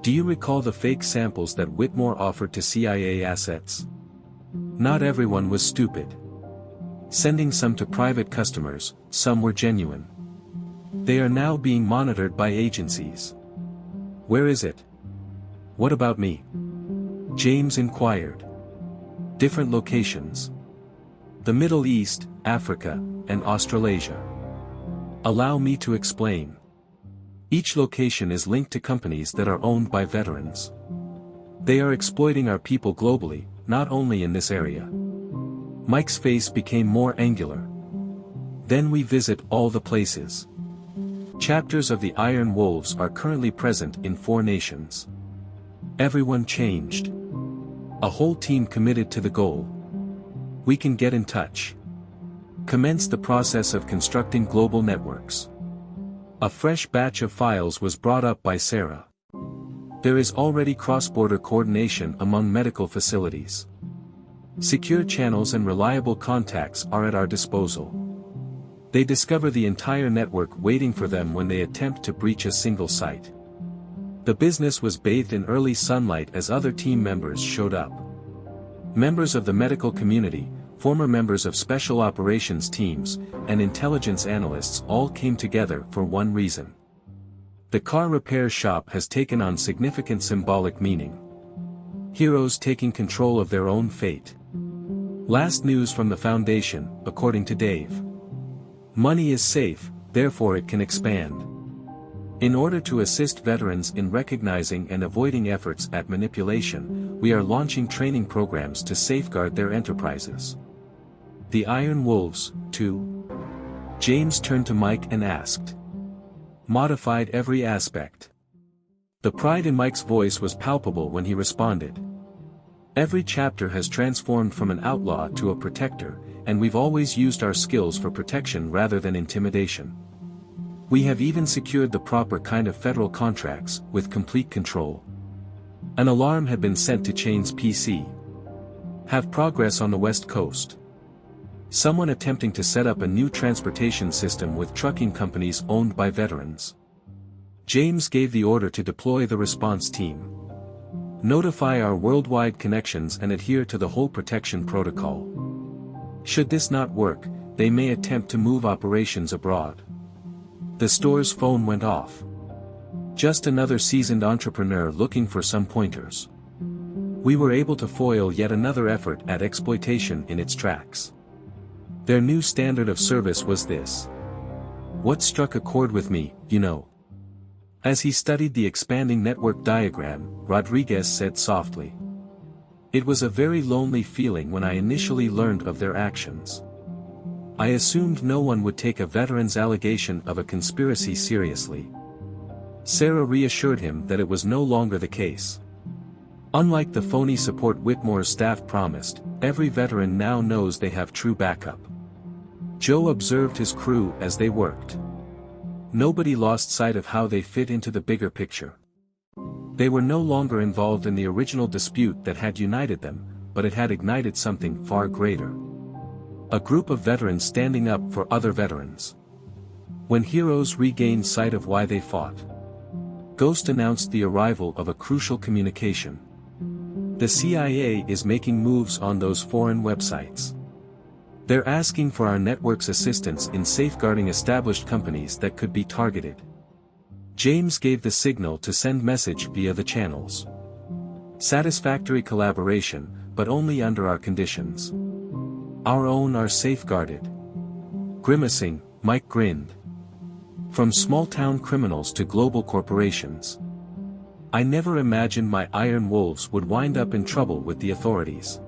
Do you recall the fake samples that Whitmore offered to CIA assets? Not everyone was stupid. Sending some to private customers, some were genuine. They are now being monitored by agencies. Where is it? What about me? James inquired. Different locations. The Middle East, Africa, and Australasia. Allow me to explain. Each location is linked to companies that are owned by veterans. They are exploiting our people globally, not only in this area. Mike's face became more angular. Then we visit all the places. Chapters of the Iron Wolves are currently present in 4 nations. Everyone changed. A whole team committed to the goal. We can get in touch. Commence the process of constructing global networks. A fresh batch of files was brought up by Sarah. There is already cross-border coordination among medical facilities. Secure channels and reliable contacts are at our disposal. They discover the entire network waiting for them when they attempt to breach a single site. The business was bathed in early sunlight as other team members showed up. Members of the medical community, former members of special operations teams, and intelligence analysts all came together for one reason. The car repair shop has taken on significant symbolic meaning. Heroes taking control of their own fate. Last news from the Foundation, according to Dave. Money is safe, therefore it can expand. In order to assist veterans in recognizing and avoiding efforts at manipulation, we are launching training programs to safeguard their enterprises. The Iron Wolves, too? James turned to Mike and asked. Modified every aspect. The pride in Mike's voice was palpable when he responded. Every chapter has transformed from an outlaw to a protector, and we've always used our skills for protection rather than intimidation. We have even secured the proper kind of federal contracts, with complete control. An alarm had been sent to Chain's PC. Have progress on the West Coast. Someone attempting to set up a new transportation system with trucking companies owned by veterans. James gave the order to deploy the response team. Notify our worldwide connections and adhere to the whole protection protocol. Should this not work, they may attempt to move operations abroad. The store's phone went off. Just another seasoned entrepreneur looking for some pointers. We were able to foil yet another effort at exploitation in its tracks. Their new standard of service was this. What struck a chord with me, you know. As he studied the expanding network diagram, Rodriguez said softly. It was a very lonely feeling when I initially learned of their actions. I assumed no one would take a veteran's allegation of a conspiracy seriously. Sarah reassured him that it was no longer the case. Unlike the phony support Whitmore's staff promised, every veteran now knows they have true backup. Joe observed his crew as they worked. Nobody lost sight of how they fit into the bigger picture. They were no longer involved in the original dispute that had united them, but it had ignited something far greater. A group of veterans standing up for other veterans. When heroes regained sight of why they fought, Ghost announced the arrival of a crucial communication. The CIA is making moves on those foreign websites. They're asking for our network's assistance in safeguarding established companies that could be targeted. James gave the signal to send message via the channels. Satisfactory collaboration, but only under our conditions. Our own are safeguarded. Grimacing, Mike grinned. From small-town criminals to global corporations. I never imagined my iron wolves would wind up in trouble with the authorities.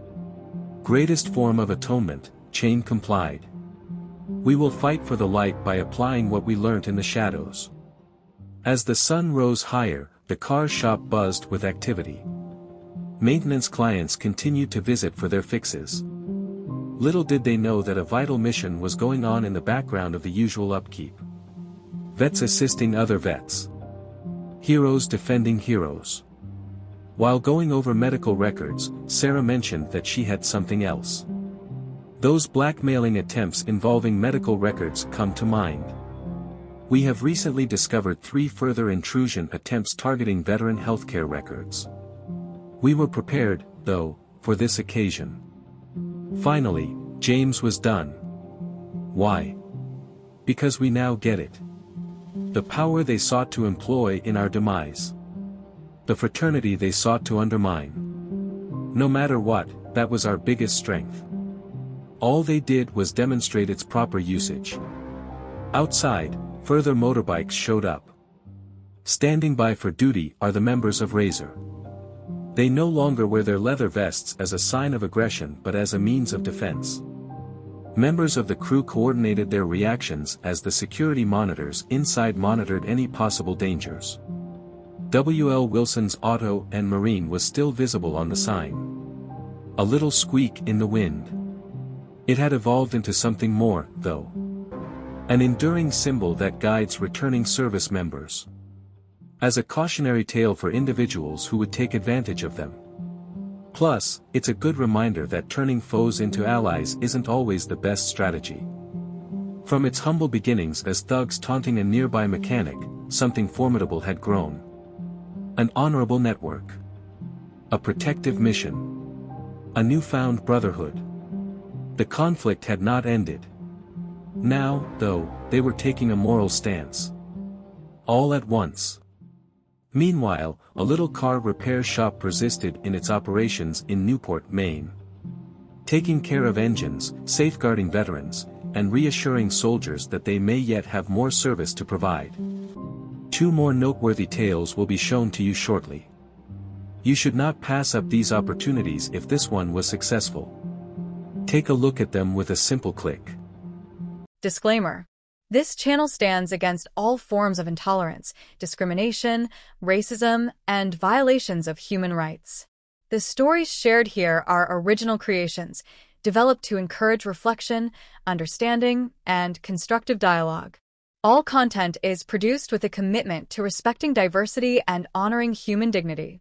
Greatest form of atonement, Chain complied. We will fight for the light by applying what we learnt in the shadows. As the sun rose higher, the car shop buzzed with activity. Maintenance clients continued to visit for their fixes. Little did they know that a vital mission was going on in the background of the usual upkeep. Vets assisting other vets. Heroes defending heroes. While going over medical records, Sarah mentioned that she had something else. Those blackmailing attempts involving medical records come to mind. We have recently discovered 3 further intrusion attempts targeting veteran healthcare records. We were prepared, though, for this occasion. Finally, James was done. Why? Because we now get it. The power they sought to employ in our demise. The fraternity they sought to undermine. No matter what, that was our biggest strength. All they did was demonstrate its proper usage. Outside, further motorbikes showed up. Standing by for duty are the members of Razor. They no longer wear their leather vests as a sign of aggression but as a means of defense. Members of the crew coordinated their reactions as the security monitors inside monitored any possible dangers. W.L. Wilson's Auto and Marine was still visible on the sign. A little squeak in the wind. It had evolved into something more, though. An enduring symbol that guides returning service members. As a cautionary tale for individuals who would take advantage of them. Plus, it's a good reminder that turning foes into allies isn't always the best strategy. From its humble beginnings as thugs taunting a nearby mechanic, something formidable had grown. An honorable network. A protective mission. A newfound brotherhood. The conflict had not ended. Now, though, they were taking a moral stance. All at once. Meanwhile, a little car repair shop persisted in its operations in Newport, Maine. Taking care of engines, safeguarding veterans, and reassuring soldiers that they may yet have more service to provide. 2 more noteworthy tales will be shown to you shortly. You should not pass up these opportunities if this one was successful. Take a look at them with a simple click. Disclaimer. This channel stands against all forms of intolerance, discrimination, racism, and violations of human rights. The stories shared here are original creations, developed to encourage reflection, understanding, and constructive dialogue. All content is produced with a commitment to respecting diversity and honoring human dignity.